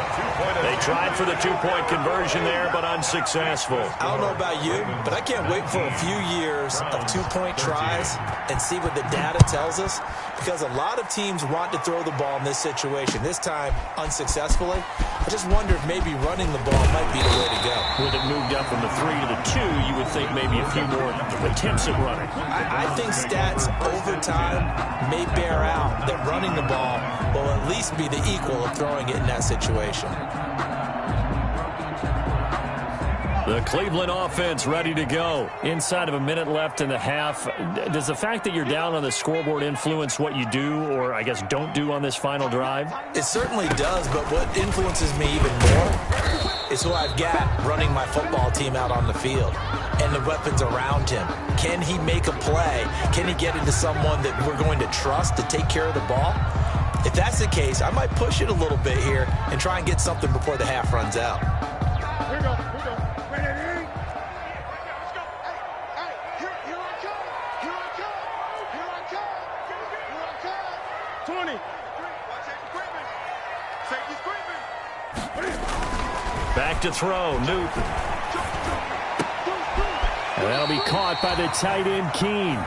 They tried for the 2-point conversion there, but unsuccessful. I don't know about you, but I can't wait for a few years of 2-point tries and see what the data tells us, because a lot of teams want to throw the ball in this situation. This time, unsuccessfully. I just wonder if maybe running the ball might be the way to go. With it moved up from the 3 to the 2, you would think maybe a few more attempts at running. I think stats over time may bear out that running the ball will at least be the equal of throwing it in that situation. The Cleveland offense ready to go. Inside of a minute left in the half. Does the fact that you're down on the scoreboard influence what you do, or I guess don't do on this final drive? It certainly does, but what influences me even more is who I've got running my football team out on the field and the weapons around him. Can he make a play? Can he get into someone that we're going to trust to take care of the ball? If that's the case, I might push it a little bit here and try and get something before the half runs out. Here we go. Ready? Let's go. Hey, here I come. Here I come. 20. Watch safety screaming. Back to throw, Newton. And that'll be caught by the tight end, Keene.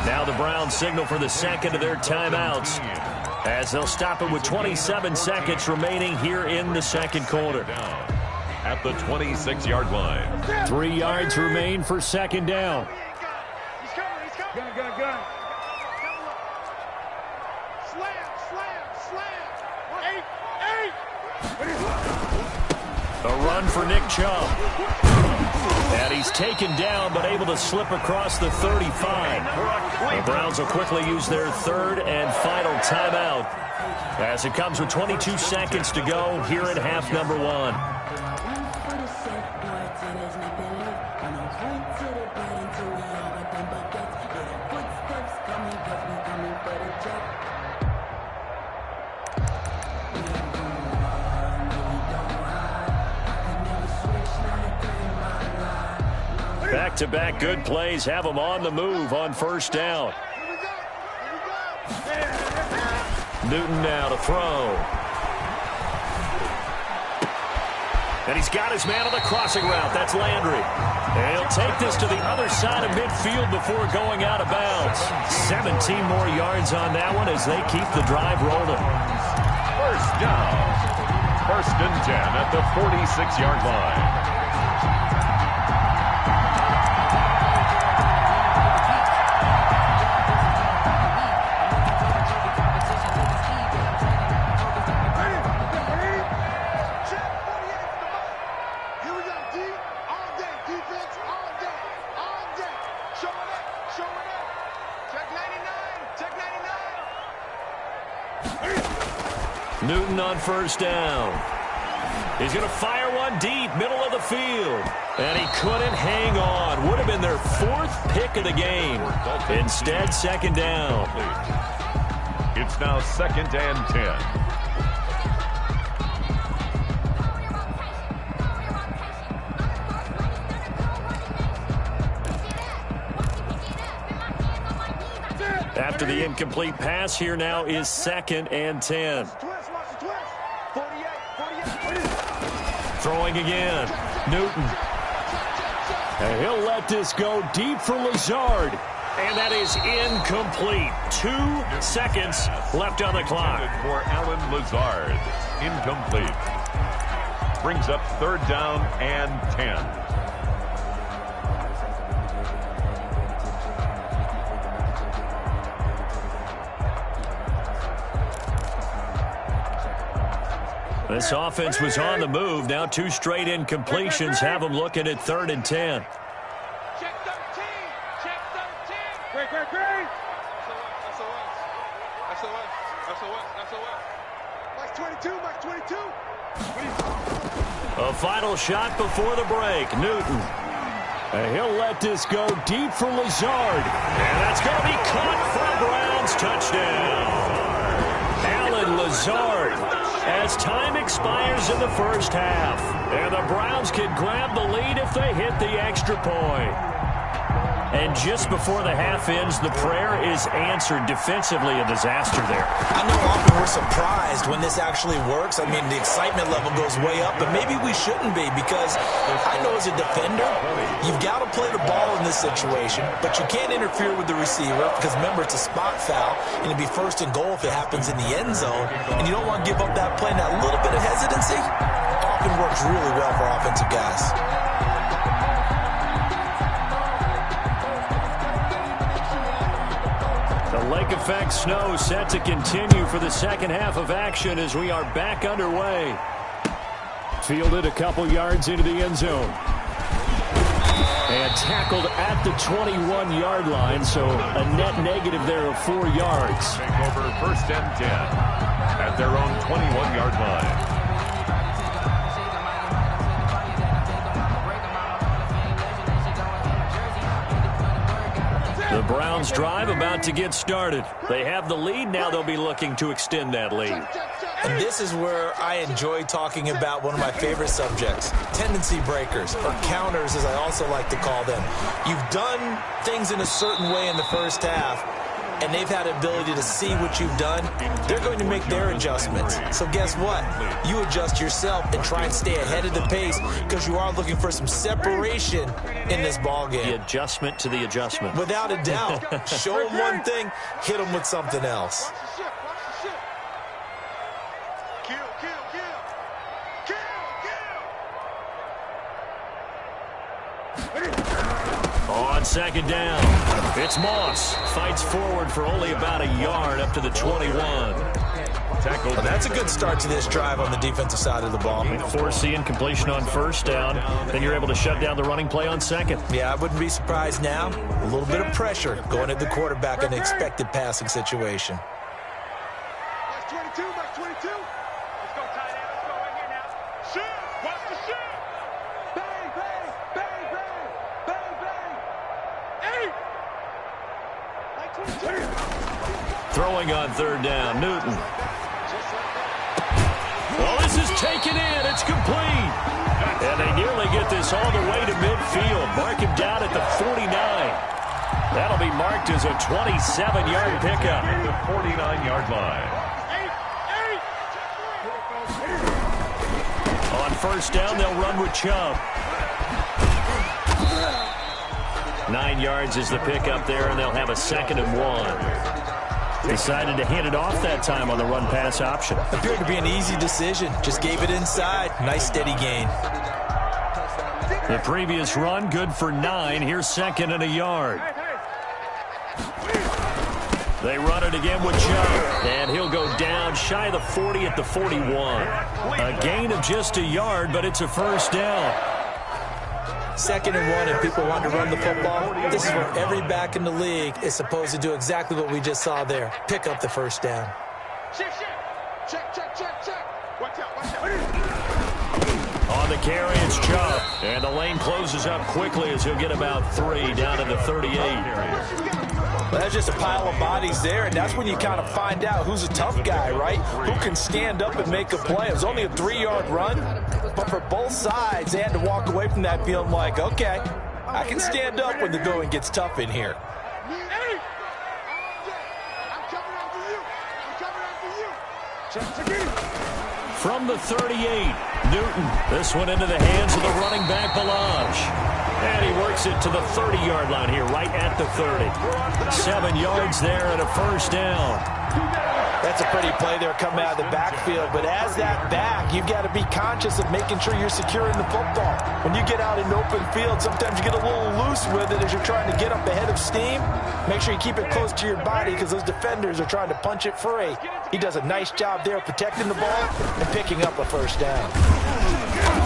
Now the Browns signal for the second of their timeouts, as they'll stop it with 27 seconds remaining here in the second quarter. At the 26-yard line. 3 yards remain for second down. He's coming. Gun. Slam. 8. A run for Nick Chubb. And he's taken down, but able to slip across the 35. The Browns will quickly use their third and final timeout, as it comes with 22 seconds to go here in half number 1. Back-to-back good plays have them on the move on first down. Newton now to throw. And he's got his man on the crossing route. That's Landry. And he'll take this to the other side of midfield before going out of bounds. 17 more yards on that one as they keep the drive rolling. First down. 1st and 10 at the 46-yard line. Newton on first down. He's going to fire one deep, middle of the field. And he couldn't hang on. Would have been their 4th pick of the game. Instead, second down. It's now 2nd and 10. After the incomplete pass, here now is 2nd and 10. Throwing again. Newton. And he'll let this go deep for Lazard. And that is incomplete. 2 seconds left on the clock. For Alan Lazard. Incomplete. Brings up 3rd down and 10. This offense was on the move. Now 2 straight incompletions have them looking at 3rd and 10. Check 13. Check 13. Great. SOS. Mike 22. A final shot before the break. Newton. And he'll let this go deep for Lazard. And that's going to be caught for a Browns touchdown. Alan Lazard, as time expires in the first half. And the Browns can grab the lead if they hit the extra point. And just before the half ends, the prayer is answered. Defensively, a disaster there. I know often we're surprised when this actually works. I mean, the excitement level goes way up, but maybe we shouldn't be, because I know as a defender, you've got to play the ball in this situation, but you can't interfere with the receiver because, remember, it's a spot foul, and it'd be 1st and goal if it happens in the end zone, and you don't want to give up that play. And that little bit of hesitancy often works really well for offensive guys. The lake effect snow set to continue for the second half of action as we are back underway. Fielded a couple yards into the end zone. And tackled at the 21-yard line, so a net negative there of 4 yards. Take over 1st and 10 at their own 21-yard line. The Browns drive about to get started. They have the lead. Now they'll be looking to extend that lead. And this is where I enjoy talking about one of my favorite subjects, tendency breakers, or counters as I also like to call them. You've done things in a certain way in the first half, and they've had the ability to see what you've done. They're going to make their adjustments. So guess what? You adjust yourself and try and stay ahead of the pace, because you are looking for some separation in this ball game. The adjustment to the adjustment. Without a doubt. Show them one thing, hit them with something else. On 2nd down, it's Moss. Fights forward for only about a yard up to the 21. Well, that's a good start to this drive on the defensive side of the ball. Forcing incompletion on 1st down. Then you're able to shut down the running play on 2nd. Yeah, I wouldn't be surprised now. A little bit of pressure going at the quarterback in an expected passing situation. Max 22. Let's go, tight end. Let's go right here now. Shoot! Watch the shoot! Bang! Hey! Like 22. Throwing on 3rd down, Newton. Well, this is taken in. It's complete. And they nearly get this all the way to midfield. Mark him down at the 49. That'll be marked as a 27-yard pickup. The 49-yard line. On 1st down, they'll run with Chubb. 9 yards is the pickup there, and they'll have a 2nd and 1. Decided to hand it off that time on the run-pass option. Appeared to be an easy decision. Just gave it inside. Nice, steady gain. The previous run, good for 9. Here's 2nd and a yard. They run it again with Chubb, and he'll go down shy of the 40 at the 41. A gain of just a yard, but it's a 1st down. 2nd and 1, and people want to run the football. This is where every back in the league is supposed to do exactly what we just saw there. Pick up the 1st down. Check. Watch out. On the carry, it's Chubb. And the lane closes up quickly as he'll get about 3 down to the 38. Well, that's just a pile of bodies there, and that's when you kind of find out who's a tough guy, right? Who can stand up and make a play. It was only a 3-yard run, but for both sides, they had to walk away from that feeling like, okay, I can stand up when the going gets tough in here. From the 38, Newton. This one into the hands of the running back, Balaj. And he works it to the 30-yard line here, right at the 30. 7 yards there and a 1st down. That's a pretty play there coming out of the backfield. But as that back, you've got to be conscious of making sure you're securing the football. When you get out in open field, sometimes you get a little loose with it as you're trying to get up ahead of steam. Make sure you keep it close to your body because those defenders are trying to punch it free. He does a nice job there protecting the ball and picking up a first down.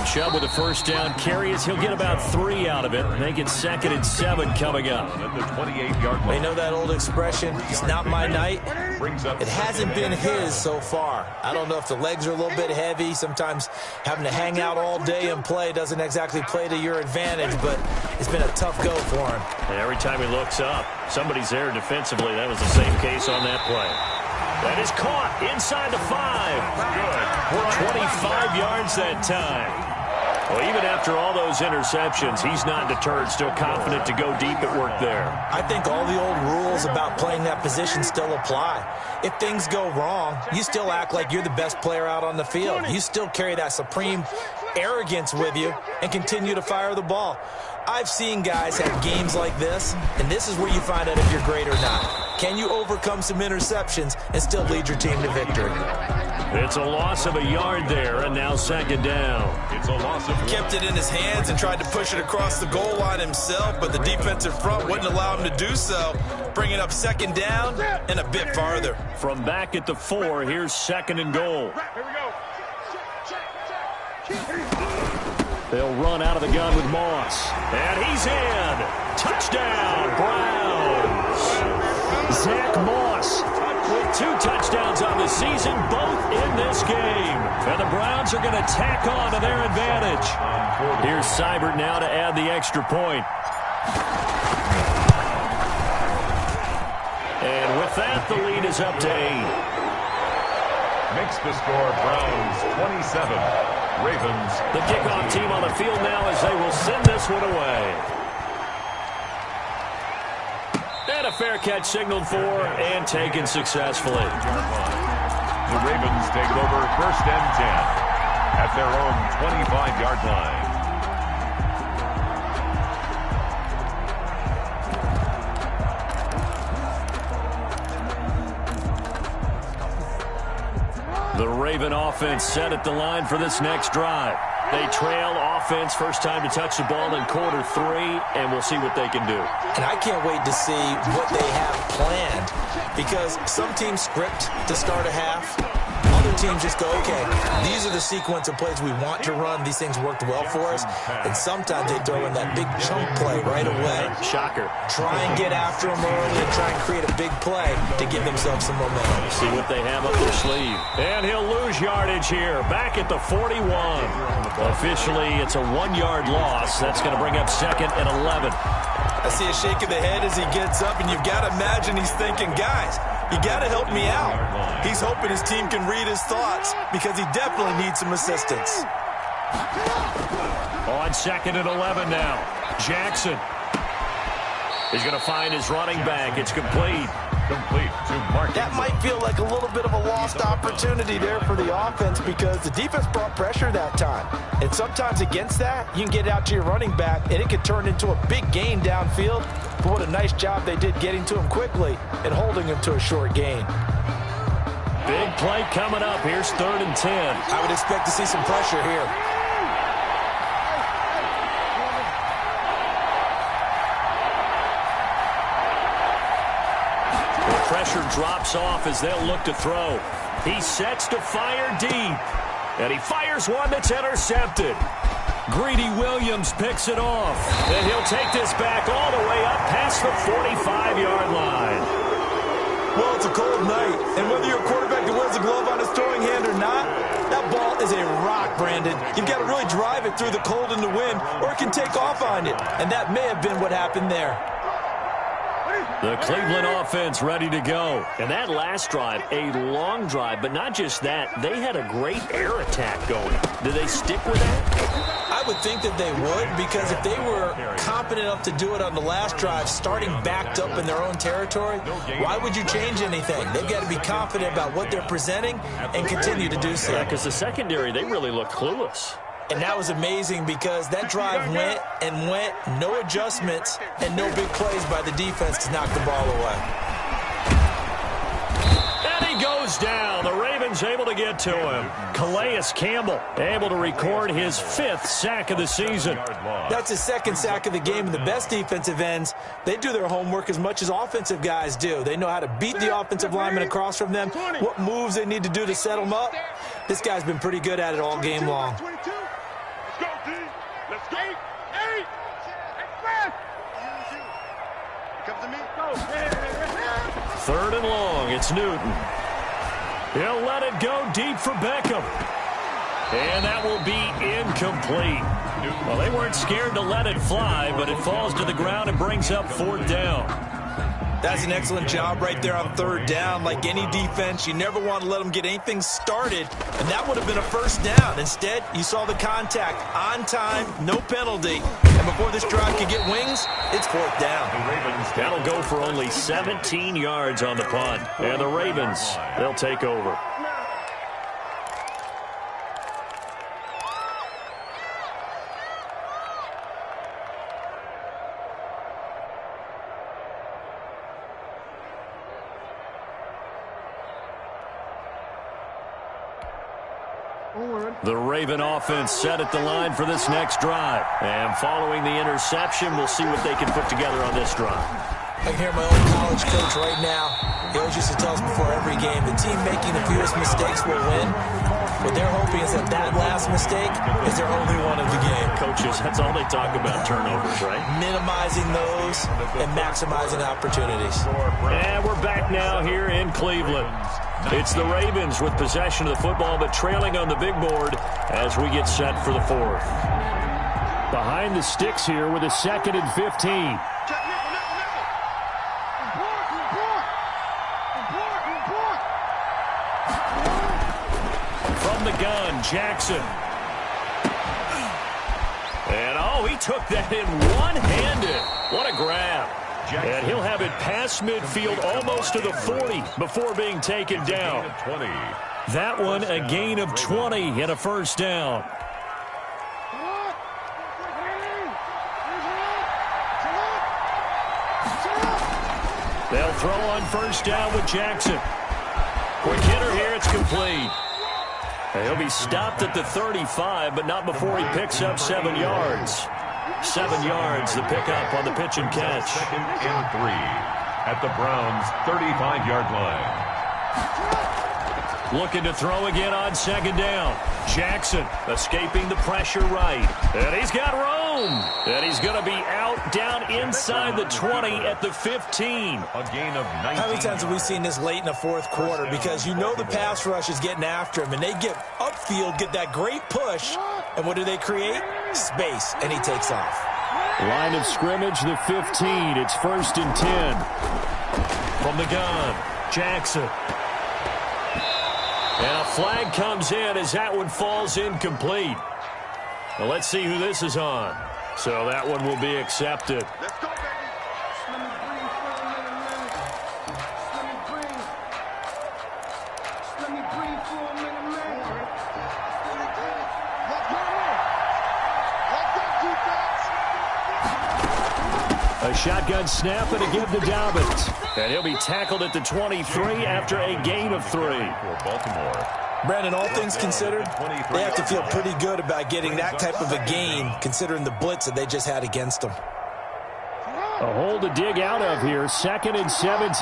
Chubb with a first down carry as he'll get about 3 out of it. Make it 2nd and 7 coming up. At the 28-yard line. You know that old expression, it's not my night? It hasn't been his so far. I don't know if the legs are a little bit heavy. Sometimes having to hang out all day and play doesn't exactly play to your advantage, but it's been a tough go for him. And every time he looks up, somebody's there defensively. That was the same case on that play. That is caught inside the 5. Good. 25 yards that time. Well, even after all those interceptions, he's not deterred, still confident to go deep at work there. I think all the old rules about playing that position still apply. If things go wrong, you still act like you're the best player out on the field. You still carry that supreme arrogance with you and continue to fire the ball. I've seen guys have games like this, and this is where you find out if you're great or not. Can you overcome some interceptions and still lead your team to victory? It's a loss of a yard there, and now 2nd down. It's a loss of 1. Kept it in his hands and tried to push it across the goal line himself, but the defensive front wouldn't allow him to do so, bringing up 2nd down and a bit farther. From back at the 4, here's 2nd and goal. Here we go. They'll run out of the gun with Moss. And he's in. Touchdown, Browns. Zach Moss with 2 touchdowns on the season, both in this game. And the Browns are going to tack on to their advantage. Here's Seibert now to add the extra point. And with that, the lead is up to 8. Makes the score Browns 27. Ravens. The kickoff team on the field now as they will send this one away. And a fair catch signaled for and taken successfully. The Ravens take it over 1st and 10 at their own 25-yard line. The Raven offense set at the line for this next drive. They trail offense, first time to touch the ball in quarter 3, and we'll see what they can do. And I can't wait to see what they have planned, because some teams script to start a half. Other teams just go, okay, these are the sequence of plays we want to run. These things worked well for us. And sometimes they throw in that big chunk play right away. Shocker. Try and get after them early and try and create a big play to give themselves some momentum. See what they have up their sleeve. And he'll lose yardage here, back at the 41. Officially, it's a 1-yard loss. That's going to bring up 2nd and 11. I see a shake of the head as he gets up, and you've got to imagine he's thinking, guys, you got to help me out. He's hoping his team can read his thoughts because he definitely needs some assistance. On 2nd and 11 now. Jackson. He's going to find his running back. It's complete. Complete to Mark. That might feel like a little bit of a lost opportunity there for the offense because the defense brought pressure that time. And sometimes against that, you can get out to your running back, and it could turn into a big gain downfield. But what a nice job they did getting to him quickly and holding him to a short gain. Big play coming up. Here's 3rd and 10. I would expect to see some pressure here. Pressure drops off as they'll look to throw. He sets to fire deep. And he fires one that's intercepted. Greedy Williams picks it off. And he'll take this back all the way up past the 45-yard line. Well, it's a cold night. And whether you're a quarterback that wears a glove on his throwing hand or not, that ball is a rock, Brandon. You've got to really drive it through the cold and the wind, or it can take off on you. And that may have been what happened there. The Cleveland offense ready to go. And that last drive, a long drive, but not just that. They had a great air attack going. Do they stick with that? I would think that they would, because if they were competent enough to do it on the last drive, starting backed up in their own territory, why would you change anything? They've got to be confident about what they're presenting and continue to do so. Yeah, because the secondary, they really look clueless. And that was amazing because that drive went and went, no adjustments, and no big plays by the defense to knock the ball away. And he goes is down. The Ravens able to get to him. Calais Campbell able to record his 5th sack of the season. That's his 2nd sack of the game, and the best defensive ends, they do their homework as much as offensive guys do. They know how to beat the offensive lineman across from them, what moves they need to do to set them up. This guy's been pretty good at it all game long. Let's go, D. Let's go. 8. Comes to me. Go. 3rd and long. It's Newton. He'll let it go deep for Beckham. And that will be incomplete. Well, they weren't scared to let it fly, but it falls to the ground and brings up 4th down. That's an excellent job right there on 3rd down. Like any defense, you never want to let them get anything started, and that would have been a 1st down. Instead, you saw the contact on time, no penalty, and before this drive could get wings, it's 4th down. That'll go for only 17 yards on the punt, and the Ravens, they'll take over. The Raven offense set at the line for this next drive. And following the interception, we'll see what they can put together on this drive. I can hear my old college coach right now. He always used to tell us before every game, the team making the fewest mistakes will win. What they're hoping is that that last mistake is their only one of the game. Coaches, that's all they talk about, turnovers, right? Minimizing those and maximizing opportunities. And we're back now here in Cleveland. It's the Ravens with possession of the football, but trailing on the big board as we get set for the 4th. Behind the sticks here with a 2nd and 15. From the gun, Jackson. And, oh, he took that in one-handed. What a grab. And he'll have it past midfield almost to the 40 before being taken down. That one a gain of 20 and a 1st down. They'll throw on 1st down with Jackson. Quick hitter here, it's complete. And he'll be stopped at the 35, but not before he picks up 7 yards. 7 yards, the pickup on the pitch and catch. 2nd and 3 at the Browns' 35-yard line. Looking to throw again on 2nd down. Jackson escaping the pressure right. And he's got room. And he's going to be out down inside the 20 at the 15. A gain of 19. How many times have we seen this late in the 4th quarter? Because you know the pass rush is getting after him, and they get upfield, get that great push, and what do they create? Space, and he takes off. Line of scrimmage, the 15. It's 1st and 10. From the gun, Jackson. And a flag comes in as that one falls incomplete. Well, let's see who this is on. So that one will be accepted. Let's go, baby. Let me breathe for a minute, man. A shotgun snap and a give to Dobbins. And he'll be tackled at the 23 after a gain of 3. For Baltimore. Brandon, all things considered, they have to feel pretty good about getting that type of a gain, considering the blitz that they just had against them. A hole to dig out of here, 2nd and 17.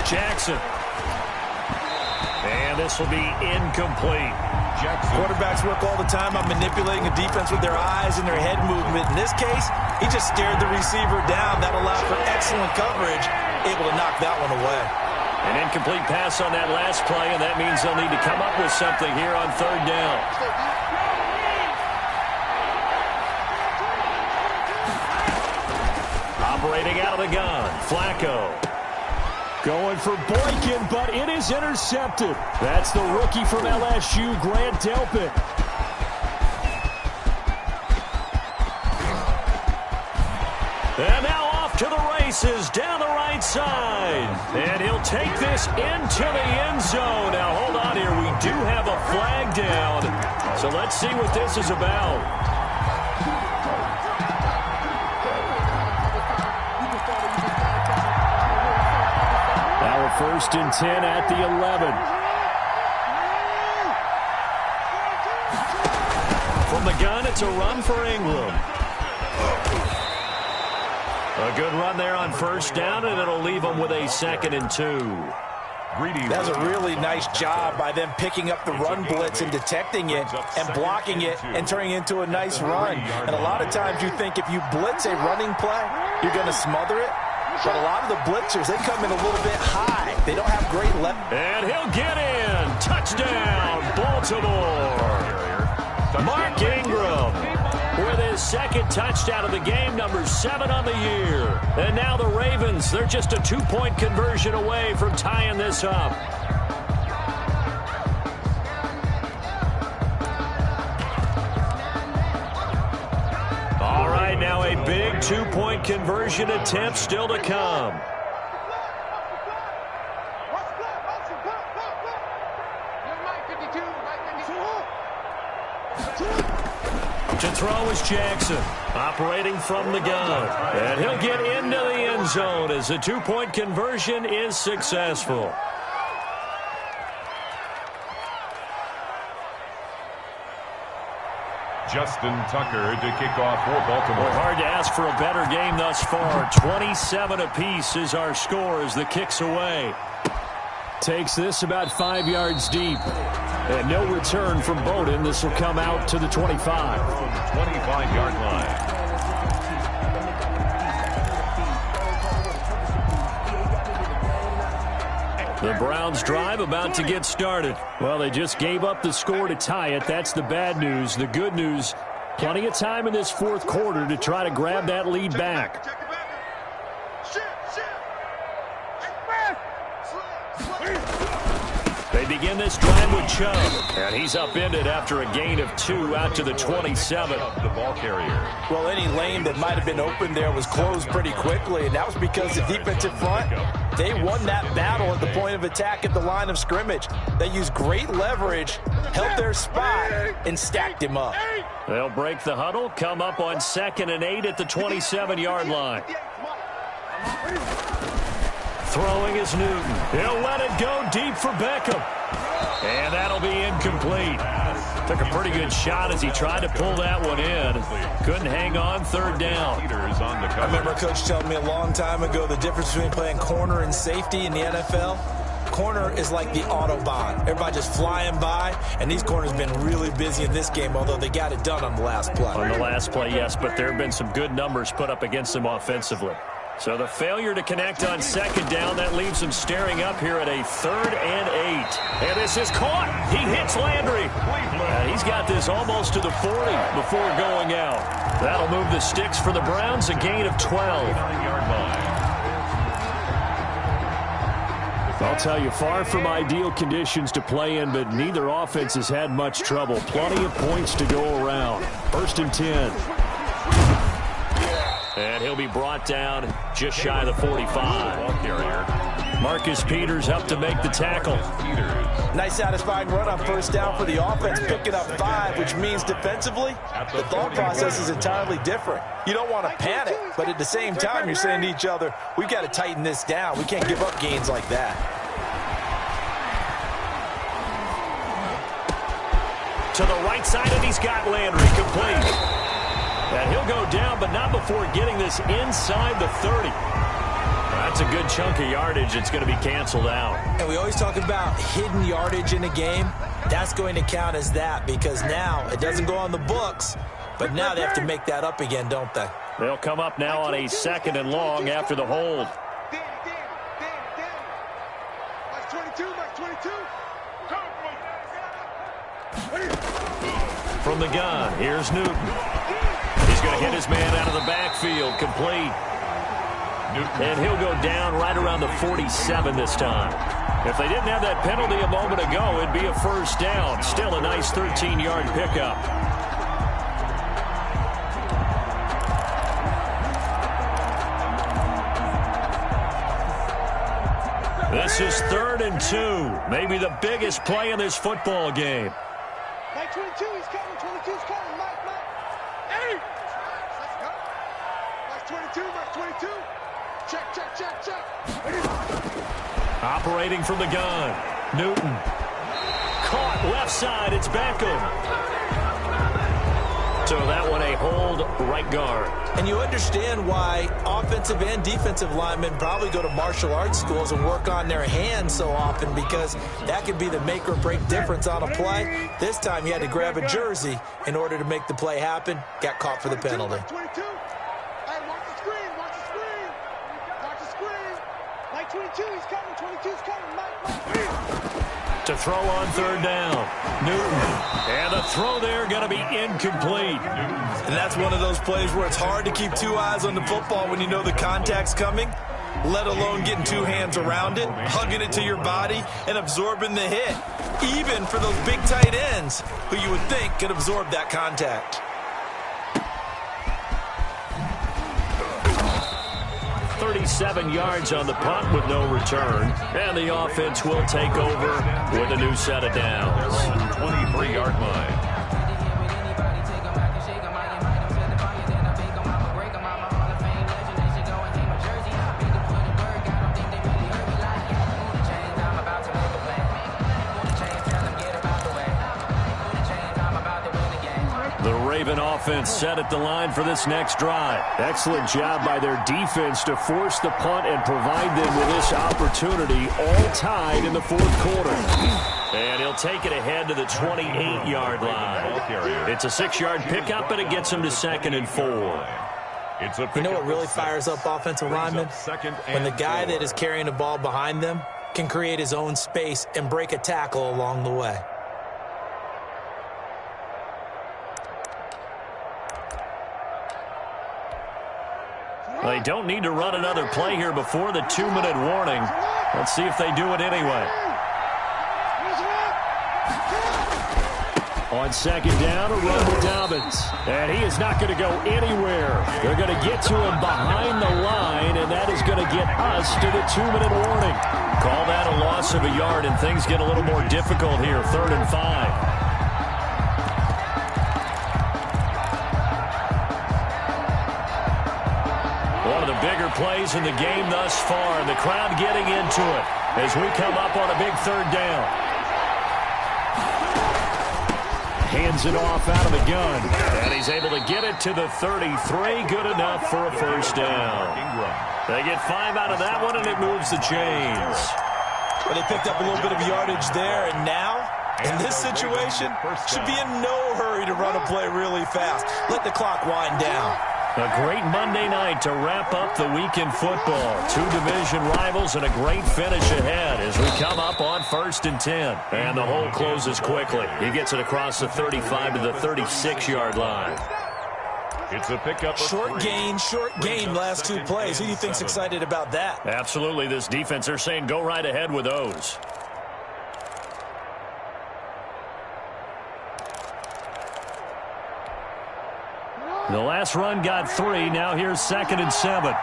Jackson. And this will be incomplete. Quarterbacks work all the time on manipulating a defense with their eyes and their head movement. In this case, he just stared the receiver down. That allowed for excellent coverage, able to knock that one away. An incomplete pass on that last play, and that means they'll need to come up with something here on 3rd down. Operating out of the gun, Flacco. Going for Boykin, but it is intercepted. That's the rookie from LSU, Grant Delpit. And now off to the races down the right side. And he'll take this into the end zone. Now, hold on here. We do have a flag down. So let's see what this is about. First and 10 at the 11. From the gun, it's a run for Ingram. A good run there on first down, and it'll leave them with a 2nd and 2. That's a really nice job by them picking up the run blitz and detecting it and blocking it and turning it into a nice run. And a lot of times you think if you blitz a running play, you're going to smother it. But a lot of the blitzers, they come in a little bit high. They don't have great left. And he'll get in. Touchdown, Baltimore. Mark Ingram with his 2nd touchdown of the game, number 7 on the year. And now the Ravens, they're just a 2-point conversion away from tying this up. All right, now a big 2-point conversion attempt still to come. To throw is Jackson, operating from the gun. And he'll get into the end zone as the 2-point conversion is successful. Justin Tucker to kick off for Baltimore. Well, hard to ask for a better game thus far. 27 apiece is our score as the kick's away. Takes this about 5 yards deep. And no return from Bowden. This will come out to the 25. 25-yard line. The Browns drive about to get started. Well, they just gave up the score to tie it. That's the bad news. The good news, plenty of time in this 4th quarter to try to grab that lead back. They begin this drive with Chubb, and he's upended after a gain of 2 out to the 27. The ball carrier. Well, any lane that might have been open there was closed pretty quickly, and that was because the defensive front, they won that battle at the point of attack at the line of scrimmage. They used great leverage, held their spot, and stacked him up. They'll break the huddle, come up on 2nd and 8 at the 27-yard line. Throwing is Newton. He'll let it go deep for Beckham. And that'll be incomplete. Took a pretty good shot as he tried to pull that one in. Couldn't hang on, 3rd down. I remember Coach telling me a long time ago the difference between playing corner and safety in the NFL. Corner is like the Autobahn. Everybody just flying by, and these corners have been really busy in this game, although they got it done on the last play. On the last play, yes, but there have been some good numbers put up against them offensively. So the failure to connect on 2nd down, that leaves him staring up here at a 3rd and 8. And this is caught. He hits Landry. And he's got this almost to the 40 before going out. That'll move the sticks for the Browns, a gain of 12. I'll tell you, far from ideal conditions to play in, but neither offense has had much trouble. Plenty of points to go around. 1st and 10. And he'll be brought down just shy of the 45. Marcus Peters up to make the tackle. Nice satisfying run on 1st down for the offense, picking up 5, which means defensively, the thought process is entirely different. You don't want to panic, but at the same time, you're saying to each other, we've got to tighten this down. We can't give up gains like that. To the right side, and he's got Landry complete. And he'll go down, but not before getting this inside the 30. That's a good chunk of yardage. It's going to be canceled out. And we always talk about hidden yardage in a game. That's going to count as that because now it doesn't go on the books, but now they have to make that up again, don't they? They'll come up now on a 2nd and long after the hold. From the gun, here's Newton. He's going to hit his man out of the backfield, complete. And he'll go down right around the 47 this time. If they didn't have that penalty a moment ago, it'd be a 1st down. Still a nice 13-yard pickup. This is 3rd and 2. Maybe the biggest play in this football game. Mike 22, he's coming. 22's coming. Mike. Hey! Let's go. Mike 22, Mike 22. Check. Operating from the gun. Newton. Caught left side. It's Beckham. So that one a hold right guard. And you understand why offensive and defensive linemen probably go to martial arts schools and work on their hands so often, because that could be the make or break difference on a play. This time he had to grab a jersey in order to make the play happen. Got caught for the penalty. 22. Hey, watch the screen. Watch the screen. Watch the screen. Mike 22, he's coming. 22's coming. Mike. To throw on third down. Newton. And the throw there going to be incomplete. And that's one of those plays where it's hard to keep two eyes on the football when you know the contact's coming, let alone getting two hands around it, hugging it to your body, and absorbing the hit, even for those big tight ends who you would think could absorb that contact. 37 yards on the punt with no return. And the offense will take over with a new set of downs. 23-yard line. The Raven offense set at the line for this next drive. Excellent job by their defense to force the punt and provide them with this opportunity, all tied in the fourth quarter. And he'll take it ahead to the 28-yard line. It's a 6-yard pickup, and it gets him to 2nd and 4. You know what really fires up offensive linemen? When the guy that is carrying the ball behind them can create his own space and break a tackle along the way. They don't need to run another play here before the 2-minute warning. Let's see if they do it anyway. On second down, a run with Dobbins. And he is not going to go anywhere. They're going to get to him behind the line, and that is going to get us to the 2-minute warning. Call that a loss of a yard, and things get a little more difficult here, 3rd and 5. Bigger plays in the game thus far, and the crowd getting into it as we come up on a big 3rd down. Hands it off out of the gun, and he's able to get it to the 33. Good enough for a 1st down. They get 5 out of that one, and it moves the chains. Well, they picked up a little bit of yardage there, and now, in this situation, should be in no hurry to run a play really fast. Let the clock wind down. A great Monday night to wrap up the week in football. 2 division rivals and a great finish ahead as we come up on 1st and 10. And the hole closes quickly. He gets it across the 35 to the 36-yard line. It's a pickup. Short gain, last 2 plays. Who do you think's excited about that? Absolutely. This defense, they're saying go right ahead with those. The last run got 3. Now here's 2nd and 7.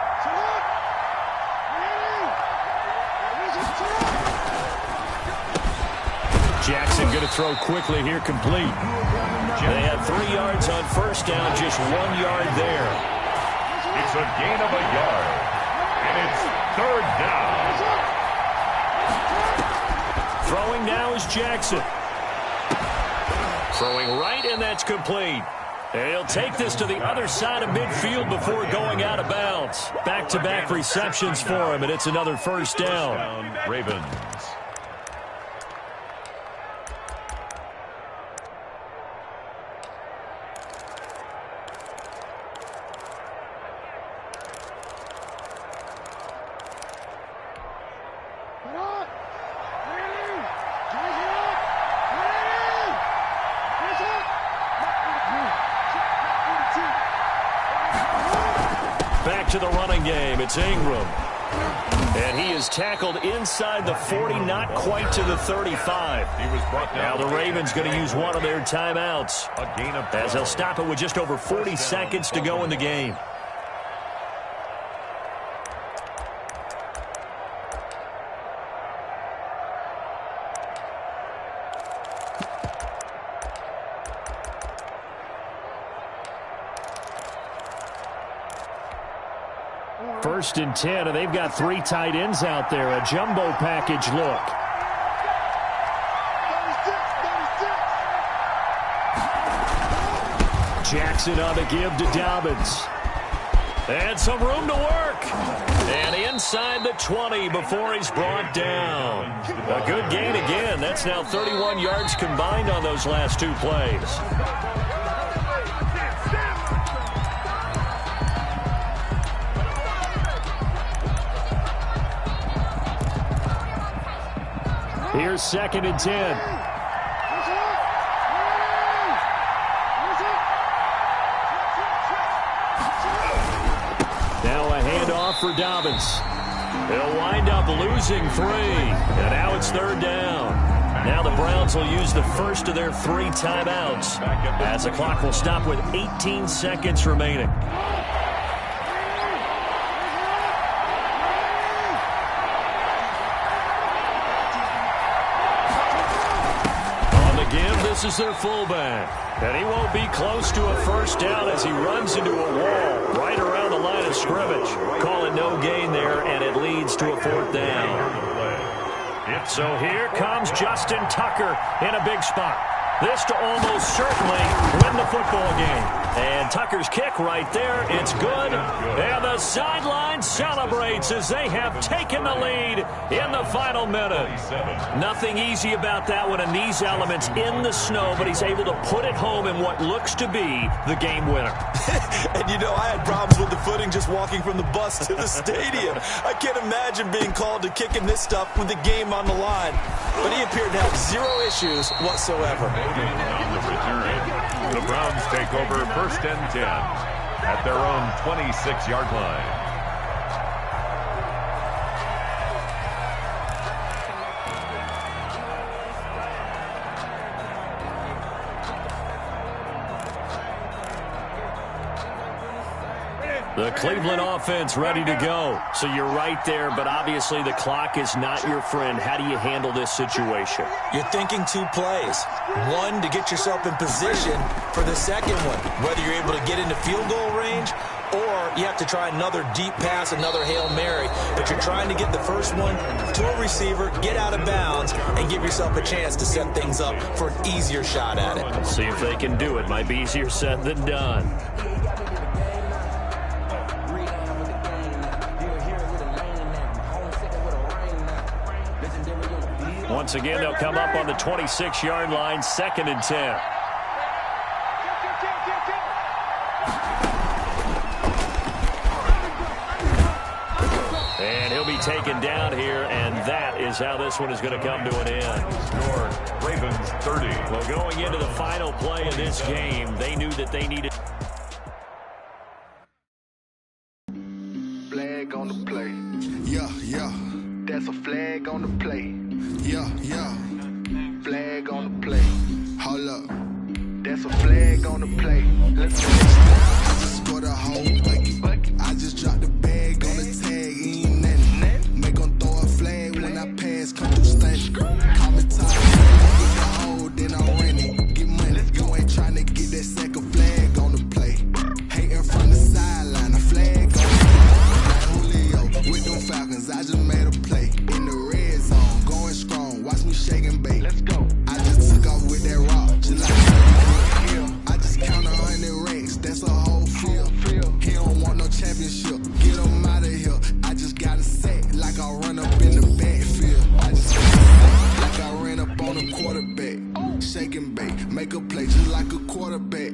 Jackson going to throw quickly here, complete. They had 3 yards on 1st down, just 1 yard there. It's a gain of a yard, and it's 3rd down. Throwing now is Jackson. Throwing right, and that's complete. He'll take this to the other side of midfield before going out of bounds. Back-to-back receptions for him, and it's another 1st down. Ravens. To the running game, it's Ingram. And he is tackled inside the 40, not quite to the 35. Now the Ravens going to use one of their timeouts as they'll stop it with just over 40 seconds to go in the game. 1st and 10, and they've got 3 tight ends out there. A jumbo package look. Jackson on the give to Dobbins. And some room to work. And inside the 20 before he's brought down. A good gain again. That's now 31 yards combined on those last 2 plays. Here's 2nd and 10. For Dobbins. They'll wind up losing 3. And now it's 3rd down. Now the Browns will use the first of their 3 timeouts as the clock will stop with 18 seconds remaining. On the give, this is their fullback. And he won't be close to a 1st down as he runs into a wall right around the line of scrimmage. Call it no gain there, and it leads to a 4th down. So here comes Justin Tucker in a big spot. This to almost certainly win the football game. And Tucker's kick right there, it's good. And the sideline celebrates as they have taken the lead in the final minute. Nothing easy about that one, and these elements in the snow, but he's able to put it home in what looks to be the game winner. And you know, I had problems with the footing just walking from the bus to the stadium. I can't imagine being called to kicking this stuff with the game on the line. But he appeared to have 0 issues whatsoever. On the return, the Browns take over 1st and 10 at their own 26-yard line. The Cleveland offense ready to go. So you're right there, but obviously the clock is not your friend. How do you handle this situation? You're thinking 2 plays. 1 to get yourself in position for the second one, whether you're able to get into field goal range or you have to try another deep pass, another Hail Mary. But you're trying to get the first one to a receiver, get out of bounds, and give yourself a chance to set things up for an easier shot at it. See if they can do it. Might be easier said than done. Once again, they'll come up on the 26-yard line, 2nd and 10. And he'll be taken down here, and that is how this one is going to come to an end. Score, Ravens 30. Well, going into the final play of this game, they knew that they needed... Flag on the play. Yeah, yeah. That's a flag on the play. Yeah, yeah. Flag on the play. Hold up. That's a flag on the play. Let's go. I just scored a whole bucket. I just dropped the bag on the tag. Ain't nothing. Make them throw a flag when I pass. Come through stunning. Call me tired. Get the hole, then I run it. Get money. You ain't trying to get that second flag on the play. Hating from the sideline. A flag on the play. Like Julio with them Falcons. I just made a play. In the red zone. Going strong. Watch me shake and bake. Let's go. I just took off with that rock. Just like I just count 100 racks. That's a whole field. He don't want no championship. Get him out of here. I just got a sack like I run up in the backfield. I just got a sack like I ran up on a quarterback. Shake and bake. Make a play just like a quarterback.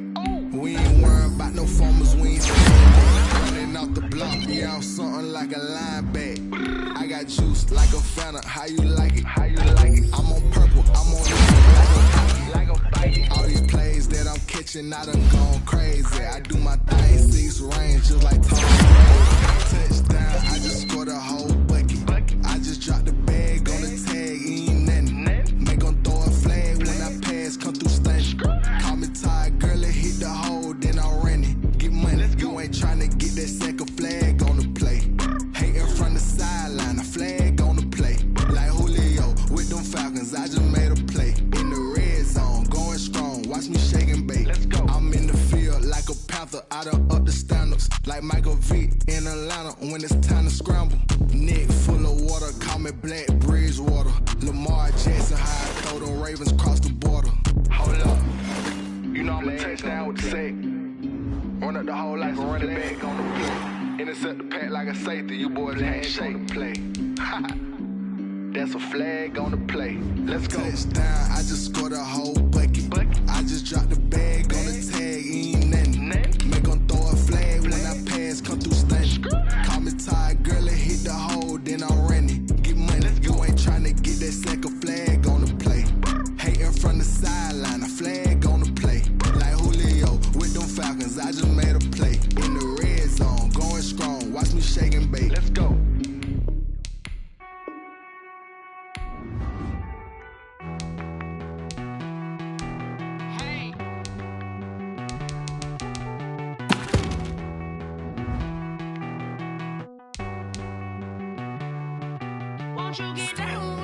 We ain't worrying about no formers. We ain't running off the block. Yeah, I'm something like a linebacker. I got juice like a Fanta. How you like it? How you like it? I'm on purple. I'm on yellow like a bike. All these plays that I'm catching, I done gone crazy. I do my thing, 6 range just like Tom Brady. Touchdown, I just scored a whole bucket. I just dropped the bag on the tag, ain't nothing. Make them throw a flag when I pass, come through stunning. Call me tired, girl, it hit the hole, then I run it. Get money, you ain't trying to get that second flag on the play. Hating from the sideline, a flag on the play. Like Julio with them Falcons, I just made a play. In the red zone, going strong, watch me shake and bake. Let's go. I'm in the field like a panther, I done up the standard. scripts like Michael Vick in Atlanta when it's time to scramble. Neck full of water, call me Black Bridgewater. Lamar Jackson, how I throw them Ravens cross the border. Hold up, you know I'm a touchdown with the sack. Run up the whole like a running back on the play. Intercept the pack like a safety, you boys handshake the play. That's a flag on the play. Let's go. Touchdown, I just scored a whole bucket. I just dropped the bag on the tag, ain't nothing. Make 'em throw a flag when I pass, come through stunning. Call me tired, girl, and hit the hole, then I'm running. Get money, you ain't tryna get that second flag on the play. Hating from the sideline, a flag on the play. Like Julio with them Falcons, I just made a play. In the red zone, going strong, watch me shake and bake. Let's go. Won't you get down?